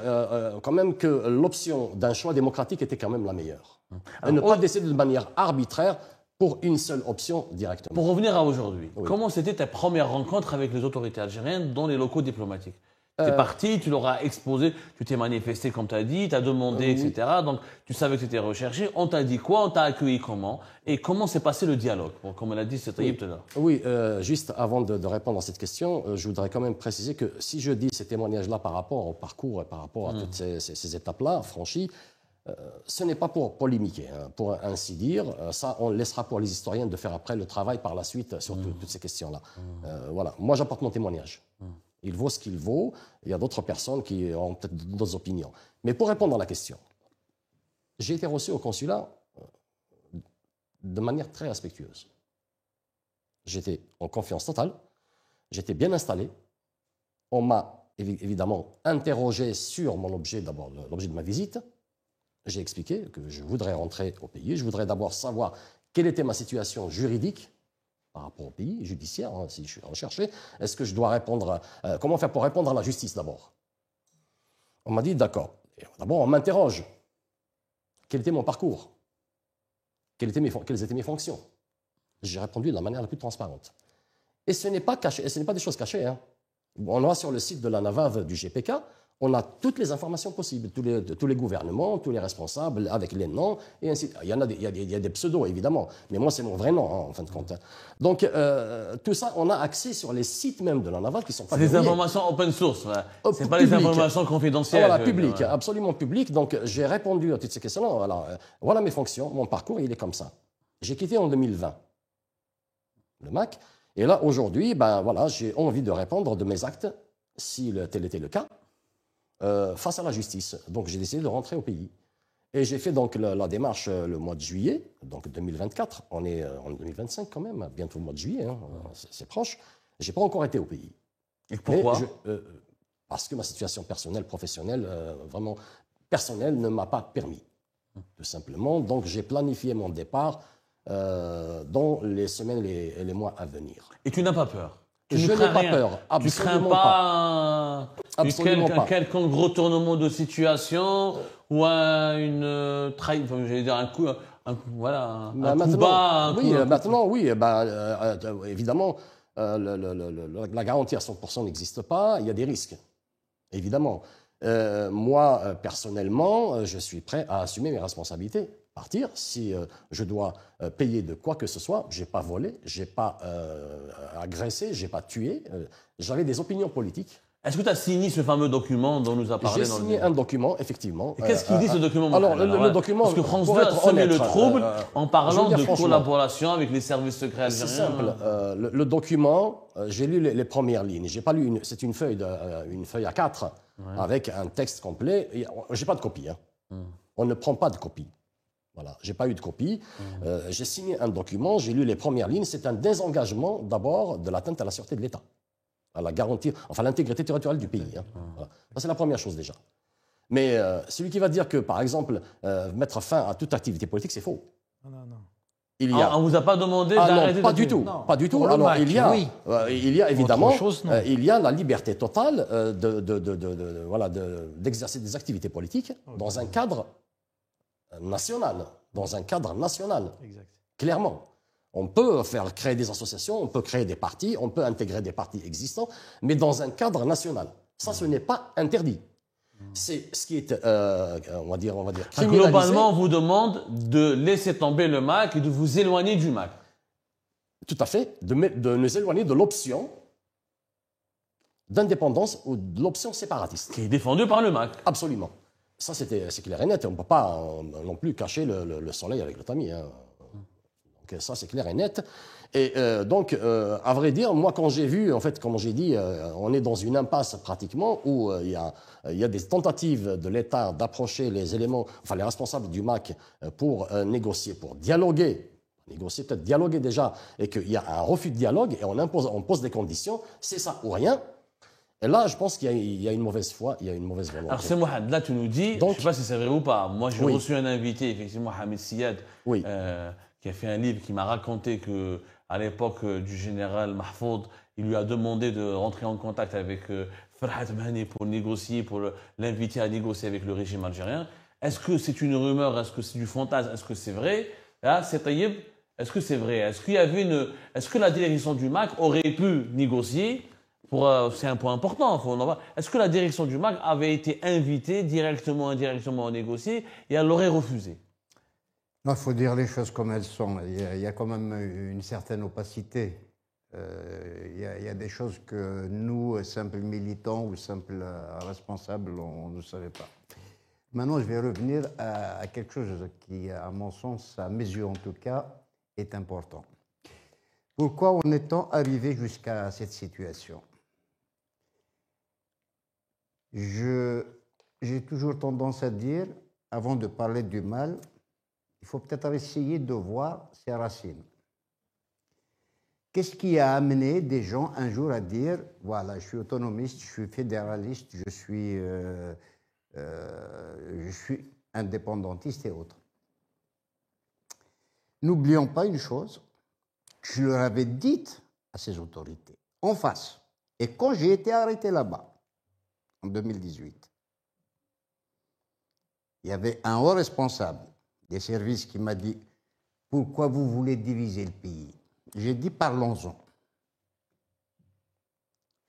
quand même que l'option d'un choix démocratique était quand même la meilleure. Et ne pas décider de manière arbitraire pour une seule option directement. Pour revenir à aujourd'hui, Oui. comment c'était ta première rencontre avec les autorités algériennes dans les locaux diplomatiques? Tu es parti, tu leur as exposé, tu t'es manifesté comme tu as dit, tu as demandé, oui. etc. Donc tu savais que tu étais recherché. On t'a dit quoi? On t'a accueilli comment? Et comment s'est passé le dialogue? Bon, comme on l'a dit, c'est Taïb tout à l'heure. Oui, juste avant de répondre à cette question, je voudrais quand même préciser que si je dis ces témoignages-là par rapport au parcours et par rapport à toutes ces étapes-là franchies, ce n'est pas pour polémiquer, hein, pour ainsi dire. Ça, on laissera pour les historiens de faire après le travail par la suite sur toutes ces questions-là. Voilà. Moi, j'apporte mon témoignage. Il vaut ce qu'il vaut. Il y a d'autres personnes qui ont peut-être d'autres opinions. Mais pour répondre à la question, j'ai été reçu au consulat de manière très respectueuse. J'étais en confiance totale. J'étais bien installé. On m'a évidemment interrogé sur mon objet, d'abord l'objet de ma visite. J'ai expliqué que je voudrais rentrer au pays. Je voudrais d'abord savoir quelle était ma situation juridique par rapport au pays, judiciaire, hein, si je suis recherché. Est-ce que je dois répondre... comment faire pour répondre à la justice d'abord? On m'a dit, d'accord. D'abord, on m'interroge. Quel était mon parcours? Quelles étaient mes fonctions? J'ai répondu de la manière la plus transparente. Et ce n'est pas caché, et ce n'est pas des choses cachées. Hein. On a sur le site de la NAVAV du GPK, on a toutes les informations possibles, tous les gouvernements, tous les responsables, avec les noms, et ainsi. Il y a des pseudos, évidemment, mais moi, c'est mon vrai nom, hein, en fin de compte. Donc, tout ça, on a accès sur les sites même de la NAVAV qui sont pas C'est des verrouillés. informations open source, c'est pas des informations confidentielles. Voilà, public, absolument public. Donc, j'ai répondu à toutes ces questions-là. Alors, voilà mes fonctions, mon parcours, il est comme ça. J'ai quitté en 2020 le MAC, et là, aujourd'hui, ben, voilà, j'ai envie de répondre de mes actes, si tel était le cas, face à la justice. Donc j'ai décidé de rentrer au pays. Et j'ai fait donc la démarche le mois de juillet, donc 2024. On est en 2025 quand même, bientôt le mois de juillet, hein, c'est proche. Je n'ai pas encore été au pays. Et pourquoi? Parce que ma situation personnelle, professionnelle, vraiment personnelle, ne m'a pas permis, tout simplement. Donc j'ai planifié mon départ dans les semaines et les mois à venir. Et tu n'as pas peur? Je n'ai pas peur, absolument pas. Absolument pas. Un quelconque retournement de situation ou une trahison, j'allais dire un coup, voilà, un coup bas. Oui, maintenant, oui, évidemment, la garantie à 100% n'existe pas, il y a des risques, évidemment. Moi, personnellement, je suis prêt à assumer mes responsabilités. Partir, si je dois payer de quoi que ce soit, je n'ai pas volé, je n'ai pas agressé, je n'ai pas tué, j'avais des opinions politiques. Est-ce que tu as signé ce fameux document dont nous a parlé? J'ai signé un document, effectivement. Et qu'est-ce qu'il dit ce document? Alors, le document, parce que France 2 a semé le trouble en parlant de collaboration avec les services secrets algériens. C'est simple. Le document, j'ai lu les premières lignes. J'ai pas lu c'est une feuille A4 avec un texte complet. J'ai pas de copie. Hein. On ne prend pas de copie. Voilà, j'ai pas eu de copie. J'ai signé un document, j'ai lu les premières lignes. C'est un désengagement d'abord de l'atteinte à la sûreté de l'État, à la garantie, enfin l'intégrité territoriale du pays. Hein. Voilà. Ça, c'est la première chose déjà. Mais celui qui va dire que, par exemple, mettre fin à toute activité politique, c'est faux. Non. On ne vous a pas demandé d'arrêter? Pas du tout. Non. Pas du tout. Pour alors, MAC, il y a évidemment, il y a la liberté totale d'exercer des activités politiques dans un cadre national. Exact. Clairement. On peut créer des associations, on peut créer des partis, on peut intégrer des partis existants, mais dans un cadre national. Ça, ce n'est pas interdit. C'est ce qui est, on va dire criminalisé. Globalement, on vous demande de laisser tomber le MAC et de vous éloigner du MAC. Tout à fait, de nous éloigner de l'option d'indépendance ou de l'option séparatiste. Qui est défendue par le MAC. Absolument. Ça, c'est clair et net. On ne peut pas non plus cacher le soleil avec le tamis. Hein. ça, c'est clair et net. Et donc, à vrai dire, moi, quand j'ai vu, en fait, comme j'ai dit, on est dans une impasse pratiquement où il y a des tentatives de l'État d'approcher les éléments, enfin les responsables du MAC pour négocier, pour dialoguer. Négocier, peut-être dialoguer déjà, et qu'il y a un refus de dialogue et on pose des conditions, c'est ça ou rien. Et là, je pense qu'il y a une mauvaise foi, il y a une mauvaise volonté. Alors, c'est Mohamed, là, tu nous dis, Donc, je ne sais pas si c'est vrai ou pas. Moi, j'ai oui. reçu un invité, effectivement, Hamid Siad, Oui. qui a fait un livre qui m'a raconté que, à l'époque du général Mahfoud, il lui a demandé de rentrer en contact avec Farhat Mahani pour négocier, pour l'inviter à négocier avec le régime algérien. Est-ce que c'est une rumeur? Est-ce que c'est du fantasme? Est-ce que c'est vrai? Là, c'est Taïeb. Est-ce que c'est vrai? Est-ce qu'il y avait est-ce que la direction du MAC aurait pu négocier? C'est un point important. Est-ce que la direction du MAC avait été invitée directement ou indirectement à négocier et elle l'aurait refusé? Non, il faut dire les choses comme elles sont. Il y a quand même une certaine opacité. Il y a des choses que nous, simples militants ou simples responsables, on ne savait pas. Maintenant, je vais revenir à quelque chose qui, à mon sens, à mes yeux en tout cas, est important. Pourquoi en est-on arrivé jusqu'à cette situation? J'ai toujours tendance à dire, avant de parler du mal, il faut peut-être essayer de voir ses racines. Qu'est-ce qui a amené des gens un jour à dire, voilà, je suis autonomiste, je suis fédéraliste, je suis indépendantiste et autres. N'oublions pas une chose, je leur avais dite à ces autorités, en face. Et quand j'ai été arrêté là-bas, en 2018, il y avait un haut responsable des services qui m'a dit « Pourquoi vous voulez diviser le pays ?» J'ai dit « Parlons-en. »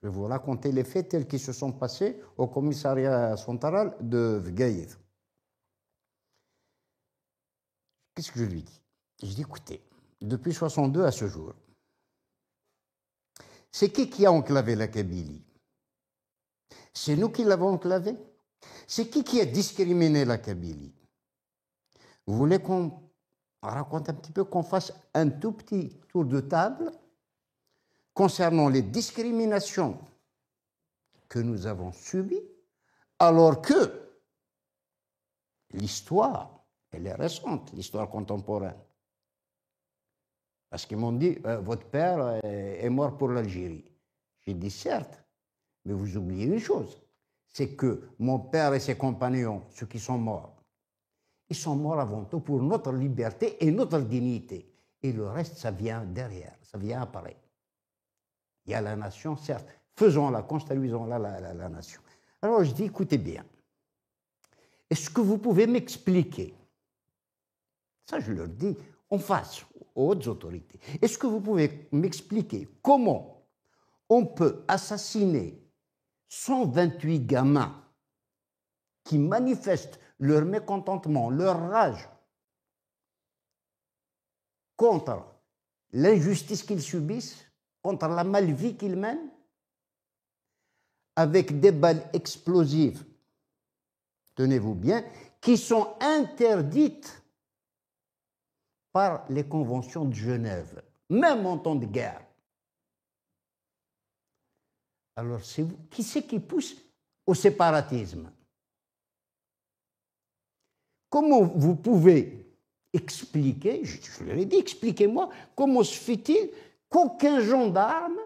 Je vais vous raconter les faits tels qu'ils se sont passés au commissariat central de Vgaïd. Qu'est-ce que je lui dis? Je dis « Écoutez, depuis 1962 à ce jour, c'est qui a enclavé la Kabylie? C'est nous qui l'avons enclavé? C'est qui a discriminé la Kabylie? Vous voulez qu'on raconte un petit peu, qu'on fasse un tout petit tour de table concernant les discriminations que nous avons subies, alors que l'histoire, elle est récente, l'histoire contemporaine. Parce qu'ils m'ont dit, votre père est mort pour l'Algérie. J'ai dit, certes, mais vous oubliez une chose, c'est que mon père et ses compagnons, ceux qui sont morts, ils sont morts avant tout pour notre liberté et notre dignité. Et le reste, ça vient derrière, ça vient après. Il y a la nation, certes, faisons-la, construisons-la, la nation. Alors je dis, écoutez bien, est-ce que vous pouvez m'expliquer, ça je leur dis en face, aux hautes autorités, est-ce que vous pouvez m'expliquer comment on peut assassiner 128 gamins qui manifestent leur mécontentement, leur rage contre l'injustice qu'ils subissent, contre la malvie qu'ils mènent, avec des balles explosives, tenez-vous bien, qui sont interdites par les conventions de Genève, même en temps de guerre. Alors, c'est vous, qui c'est qui pousse au séparatisme? Comment vous pouvez expliquer, je leur ai dit, expliquez-moi, comment se fait-il qu'aucun gendarme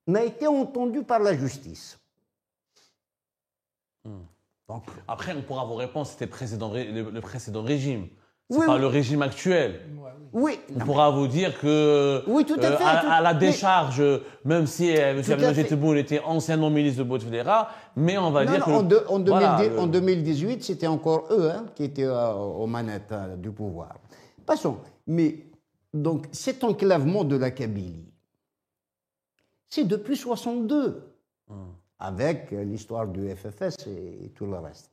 n'a été entendu par la justice? Donc, après, on pourra vous répondre, c'était le précédent régime. C'est oui, pas oui. le régime actuel. Oui. On pourra vous dire que Oui, tout à fait, à la décharge, même si M. Tout à Abdelmajid fait. Tebboune était anciennement ministre de Bouteflika, mais on va dire que... En 2018, c'était encore eux qui étaient aux manettes du pouvoir. Passons. Mais donc, cet enclavement de la Kabylie, c'est depuis 1962, avec l'histoire du FFS et tout le reste.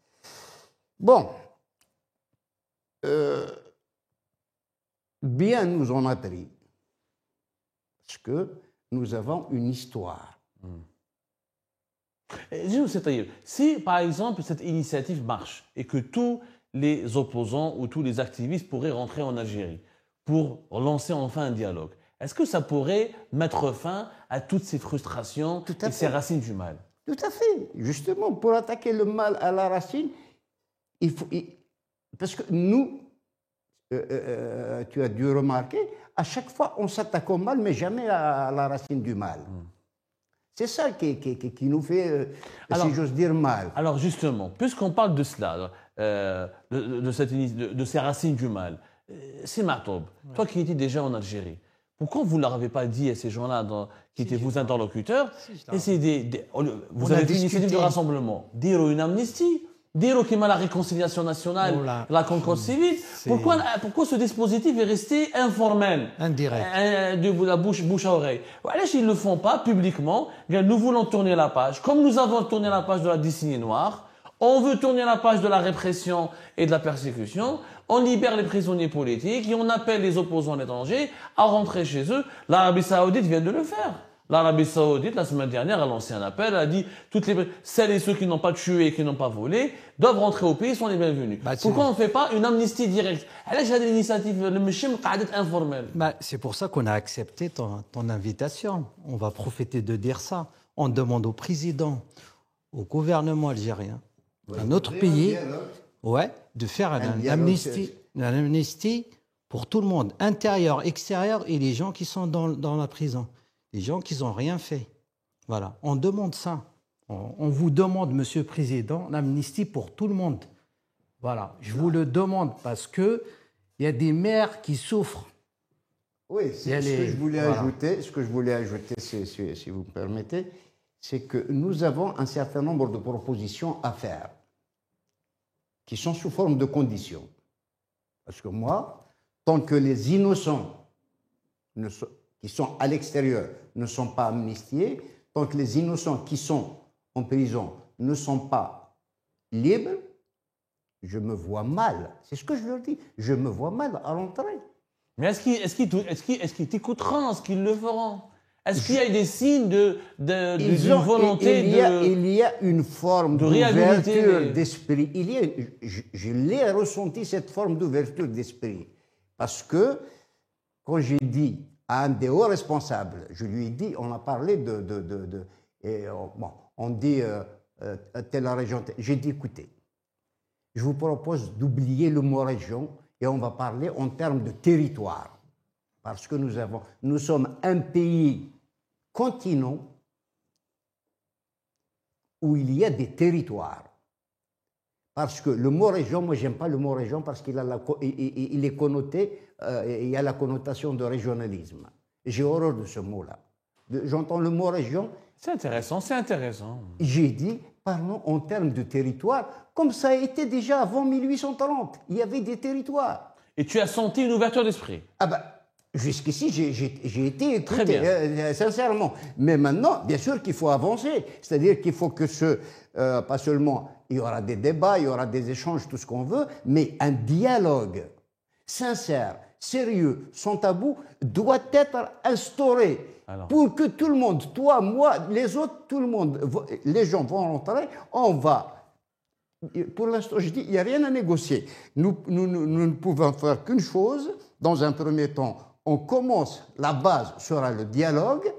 Bon. Bien nous en a pris, parce que nous avons une histoire. Si, par exemple, cette initiative marche et que tous les opposants ou tous les activistes pourraient rentrer en Algérie, pour lancer enfin un dialogue. Est-ce que ça pourrait mettre fin à toutes ces frustrations et ces racines du mal? Tout à fait. Justement, pour attaquer le mal à la racine, parce que nous, tu as dû remarquer, à chaque fois, on s'attaque au mal, mais jamais à la racine du mal. C'est ça qui nous fait, si j'ose dire, mal. Alors justement, puisqu'on parle de cela, de ces racines du mal, c'est Matoub, toi qui étais déjà en Algérie, pourquoi vous ne leur avez pas dit à ces gens-là qui étaient vos interlocuteurs, vous avez fait une initiative de rassemblement, dire une amnistie, dire qu'il y a la réconciliation nationale, la concorde civile. Pourquoi ce dispositif est resté informel, indirect, de la bouche à oreille? Ils ne le font pas publiquement. Nous voulons tourner la page. Comme nous avons tourné la page de la décennie noire, on veut tourner la page de la répression et de la persécution. On libère les prisonniers politiques et on appelle les opposants à l'étranger à rentrer chez eux. L'Arabie Saoudite vient de le faire. L'Arabie Saoudite, la semaine dernière, a lancé un appel, a dit celles et ceux qui n'ont pas tué et qui n'ont pas volé doivent rentrer au pays, sont les bienvenus. Pourquoi on ne fait pas une amnistie directe? J'ai l'initiative, le mchim informel. C'est pour ça qu'on a accepté ton invitation. On va profiter de dire ça. On demande au président, au gouvernement algérien, à notre pays, de faire une amnistie pour tout le monde, intérieur, extérieur, et les gens qui sont dans la prison. Les gens qui n'ont rien fait. Voilà, on demande ça. On vous demande, Monsieur le Président, l'amnistie pour tout le monde. Voilà, je vous le demande parce qu'il y a des mères qui souffrent. Oui, ce que je voulais ajouter, si vous me permettez, c'est que nous avons un certain nombre de propositions à faire qui sont sous forme de conditions. Parce que moi, tant que les innocents qui sont à l'extérieur ne sont pas amnistiés, tant que les innocents qui sont en prison ne sont pas libres, je me vois mal. C'est ce que je leur dis. Je me vois mal à l'entrée. Mais est-ce qu'ils t'écouteront? Est-ce qu'ils le feront? Est-ce qu'il y a des signes d'une volonté il y a une forme d'ouverture d'esprit. Je l'ai ressenti, cette forme d'ouverture d'esprit. Parce que, quand j'ai dit à un des hauts responsables, je lui ai dit, on a parlé on dit telle région. J'ai dit, écoutez, je vous propose d'oublier le mot région et on va parler en termes de territoire. Parce que nous sommes un pays continent où il y a des territoires. Parce que le mot région, moi, j'aime pas le mot région parce qu'il est connoté, il y a la connotation de régionalisme. J'ai horreur de ce mot-là. J'entends le mot région. C'est intéressant, c'est intéressant. J'ai dit, parlons en termes de territoire, comme ça a été déjà avant 1830. Il y avait des territoires. Et tu as senti une ouverture d'esprit? Ah ben, jusqu'ici, j'ai été écouté, très bien. Sincèrement. Mais maintenant, bien sûr qu'il faut avancer. C'est-à-dire qu'il faut que pas seulement, il y aura des débats, il y aura des échanges, tout ce qu'on veut, mais un dialogue sincère, sérieux, sans tabou, doit être instauré. Pour que tout le monde, toi, moi, les autres, tout le monde, les gens vont rentrer, on va. Pour l'instant, je dis, il n'y a rien à négocier. Nous ne pouvons faire qu'une chose. Dans un premier temps, on commence, la base sera le dialogue.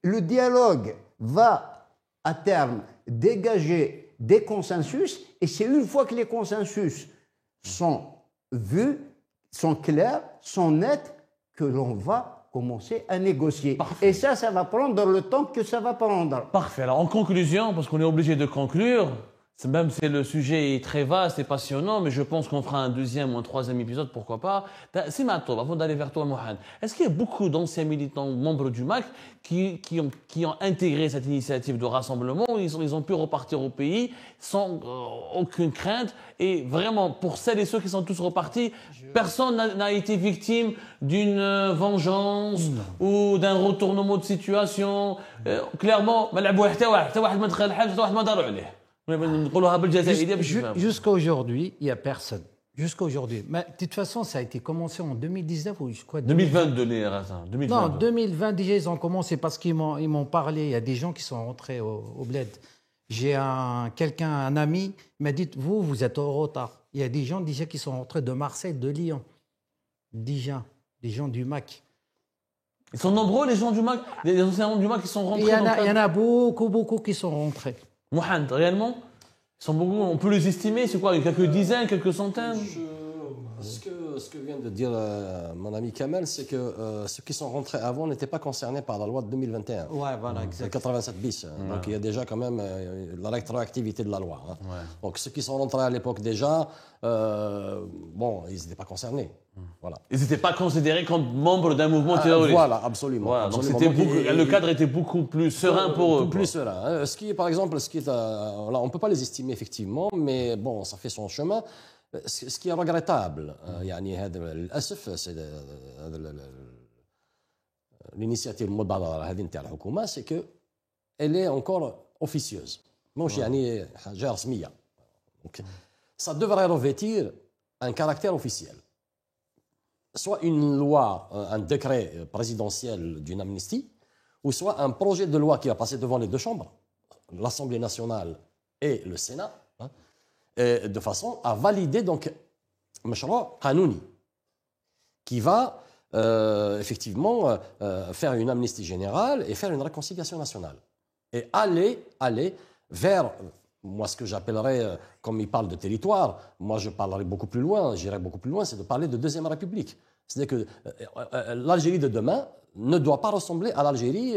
Le dialogue va, à terme, dégager des consensus. Et c'est une fois que les consensus sont vus, sont clairs, sont nets, que l'on va commencer à négocier. Parfait. Et ça va prendre le temps que ça va prendre. Parfait. Alors, en conclusion, parce qu'on est obligé de conclure, même si le sujet est très vaste et passionnant, mais je pense qu'on fera un deuxième ou un troisième épisode, pourquoi pas. C'est Matoub, avant d'aller vers toi, Mohamed. Est-ce qu'il y a beaucoup d'anciens militants, membres du MAC, qui ont intégré cette initiative de rassemblement, ils ont pu repartir au pays sans aucune crainte, et vraiment, pour celles et ceux qui sont tous repartis, personne n'a été victime d'une vengeance ou d'un retournement de situation. Clairement, jusqu'à aujourd'hui, il n'y a personne. Jusqu'à aujourd'hui. Mais de toute façon, ça a été commencé en 2019 ou je crois 2022. Non, 2020 déjà, ils ont commencé parce qu'ils m'ont parlé. Il y a des gens qui sont rentrés au bled. J'ai un ami, il m'a dit, vous êtes en retard. Il y a des gens déjà qui sont rentrés de Marseille, de Lyon. Déjà. les gens du MAC. Ils sont nombreux, les gens du MAC, les enseignants du MAC qui sont rentrés. Il y en a beaucoup qui sont rentrés. Mohamed, réellement? Ils sont beaucoup, on peut les estimer, c'est quoi? Quelques dizaines, quelques centaines? Ce que vient de dire mon ami Kamel, c'est que ceux qui sont rentrés avant n'étaient pas concernés par la loi de 2021. Ouais, voilà, C'est exact. 87 bis. Donc il y a déjà quand même la rétroactivité de la loi. Hein. Ouais. Donc ceux qui sont rentrés à l'époque déjà, bon, ils n'étaient pas concernés. Voilà. Ils n'étaient pas considérés comme membres d'un mouvement terroriste. Voilà, absolument. Voilà, donc absolument. c'était le cadre était beaucoup plus serein pour eux. Beaucoup plus serein. Hein. Ce qui est, par exemple, là, on ne peut pas les estimer effectivement, mais bon, ça fait son chemin. Ce qui est regrettable, يعني هذا للاسف l'initiative المبادرة هذه نتاع الحكومة, c'est que elle est encore officieuse. مش يعني حاجة رسمية. Donc, ça devrait revêtir un caractère officiel. Soit une loi, un décret présidentiel d'une amnistie, ou soit un projet de loi qui va passer devant les deux chambres, l'Assemblée nationale et le Sénat, de façon à valider donc مشروع قانوني qui va effectivement faire une amnistie générale et faire une réconciliation nationale et aller vers moi ce que j'appellerais, comme il parle de territoire, moi je parlerai beaucoup plus loin, j'irai beaucoup plus loin, c'est de parler de deuxième république. C'est-à-dire que l'Algérie de demain ne doit pas ressembler à l'Algérie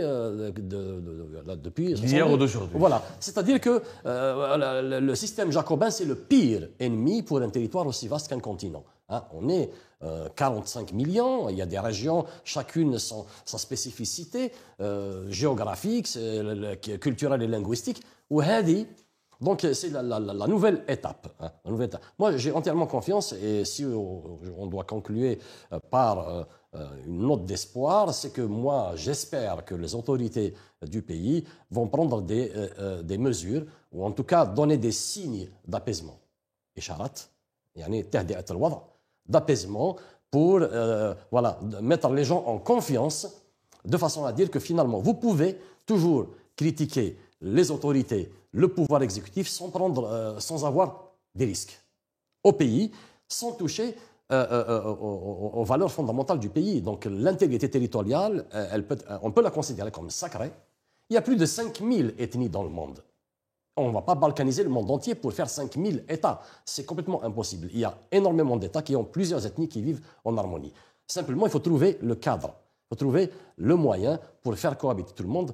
depuis d'hier ou d'aujourd'hui. Voilà. C'est-à-dire que le système jacobin, c'est le pire ennemi pour un territoire aussi vaste qu'un continent. Hein. On est 45 millions, il y a des régions, chacune sa spécificité géographique, culturelle et linguistique. Donc c'est la nouvelle étape. Hein, la nouvelle étape. Moi, j'ai entièrement confiance, et si on doit conclure par une note d'espoir, c'est que moi, j'espère que les autorités du pays vont prendre des mesures, ou en tout cas donner des signes d'apaisement. إشارات يعني تهدئة الوضع, d'apaisement pour voilà, mettre les gens en confiance, de façon à dire que finalement, vous pouvez toujours critiquer les autorités, le pouvoir exécutif, sans avoir des risques au pays, sans toucher aux valeurs fondamentales du pays. Donc l'intégrité territoriale, on peut la considérer comme sacrée. Il y a plus de 5000 ethnies dans le monde. On ne va pas balkaniser le monde entier pour faire 5000 États. C'est complètement impossible. Il y a énormément d'États qui ont plusieurs ethnies qui vivent en harmonie. Simplement, il faut trouver le cadre. Il faut trouver le moyen pour faire cohabiter tout le monde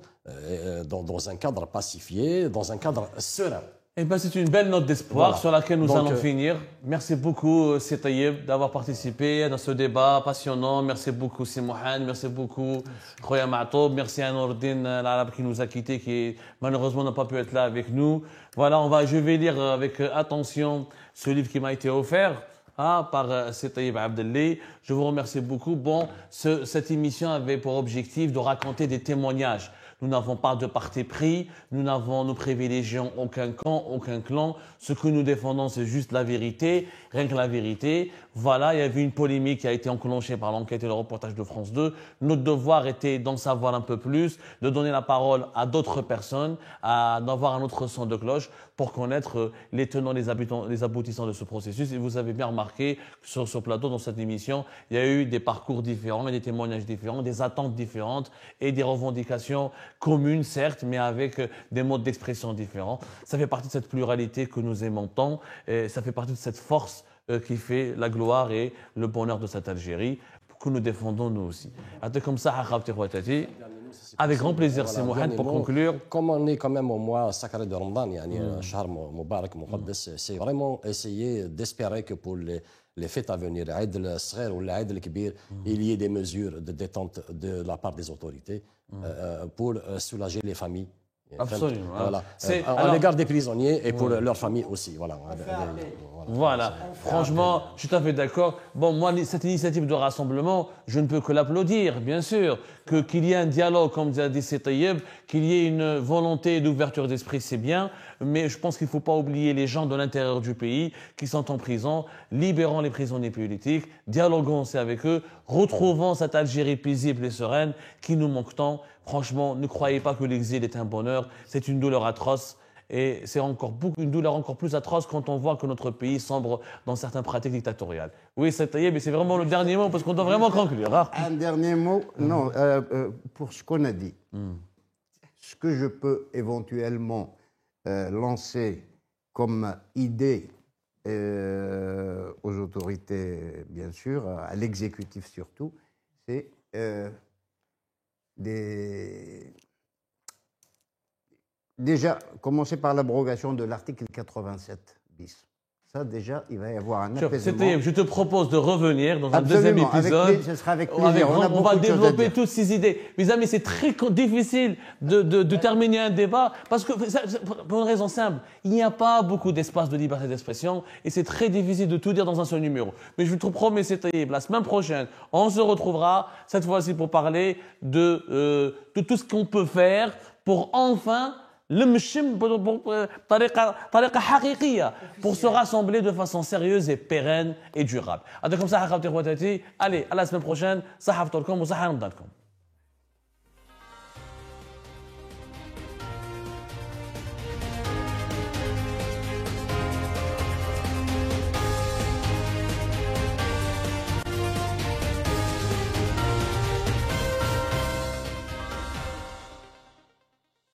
dans un cadre pacifié, dans un cadre serein. Eh ben, c'est une belle note d'espoir Voilà. sur laquelle nous Donc, allons finir. Merci beaucoup, Sey Taïeb, d'avoir participé dans ce débat passionnant. Merci beaucoup, Sey Mohamed. Merci beaucoup, Khoya Ma'toub. Merci à Nourdine, l'arabe qui nous a quittés, qui malheureusement n'a pas pu être là avec nous. Voilà, je vais lire avec attention ce livre qui m'a été offert par Sey Taïeb Abdelli. Je vous remercie beaucoup. Bon, cette émission avait pour objectif de raconter des témoignages. Nous n'avons pas de parti pris, nous privilégions aucun camp, aucun clan. Ce que nous défendons, c'est juste la vérité, rien que la vérité. Voilà, il y avait une polémique qui a été enclenchée par l'enquête et le reportage de France 2. Notre devoir était d'en savoir un peu plus, de donner la parole à d'autres personnes, d'avoir un autre son de cloche pour connaître les tenants, les aboutissants de ce processus. Et vous avez bien remarqué que sur ce plateau, dans cette émission, il y a eu des parcours différents, des témoignages différents, des attentes différentes et des revendications communes, certes, mais avec des modes d'expression différents. Ça fait partie de cette pluralité que nous aimons tant, et ça fait partie de cette force qui fait la gloire et le bonheur de cette Algérie, que nous défendons nous aussi. Comme ça, avec grand plaisir, c'est Mohamed, pour conclure. Comme on est quand même au mois sacré de Ramadan, Shahr Mubarak Muqaddas, c'est vraiment essayer d'espérer que pour les fêtes à venir, l'Aïd al-Sghir ou l'Aïd al-Kbir, il y ait des mesures de détente de la part des autorités pour soulager les familles. Absolument. Voilà. À l'égard des prisonniers et pour leurs familles aussi. Voilà. Franchement, je suis tout à fait d'accord. Bon, moi, cette initiative de rassemblement, je ne peux que l'applaudir, bien sûr. Qu'il y ait un dialogue, comme a dit Sey Taïeb, qu'il y ait une volonté d'ouverture d'esprit, c'est bien. Mais je pense qu'il ne faut pas oublier les gens de l'intérieur du pays qui sont en prison. Libérons les prisonniers politiques, dialoguons aussi avec eux, retrouvons cette Algérie paisible et sereine qui nous manque tant. Franchement, ne croyez pas que l'exil est un bonheur, c'est une douleur atroce. Et c'est une douleur encore plus atroce quand on voit que notre pays sombre dans certaines pratiques dictatoriales. Oui, c'est taillé, mais c'est vraiment le dernier mot parce qu'on doit vraiment conclure. Hein. Un dernier mot, non, pour ce qu'on a dit. Ce que je peux éventuellement lancer comme idée aux autorités, bien sûr, à l'exécutif surtout, c'est déjà commencer par l'abrogation de l'article 87 bis. Ça, déjà, il va y avoir un apaisement. Je te propose de revenir dans un Absolument, deuxième épisode. ce sera avec plaisir. On va développer toutes ces idées. Mes amis, c'est très difficile de terminer un débat parce que, pour une raison simple, il n'y a pas beaucoup d'espace de liberté d'expression et c'est très difficile de tout dire dans un seul numéro. Mais je te promets, c'est terrible. La semaine prochaine, on se retrouvera, cette fois-ci pour parler de tout ce qu'on peut faire pour enfin pour se rassembler de façon sérieuse et pérenne et durable. Allez, à la semaine prochaine.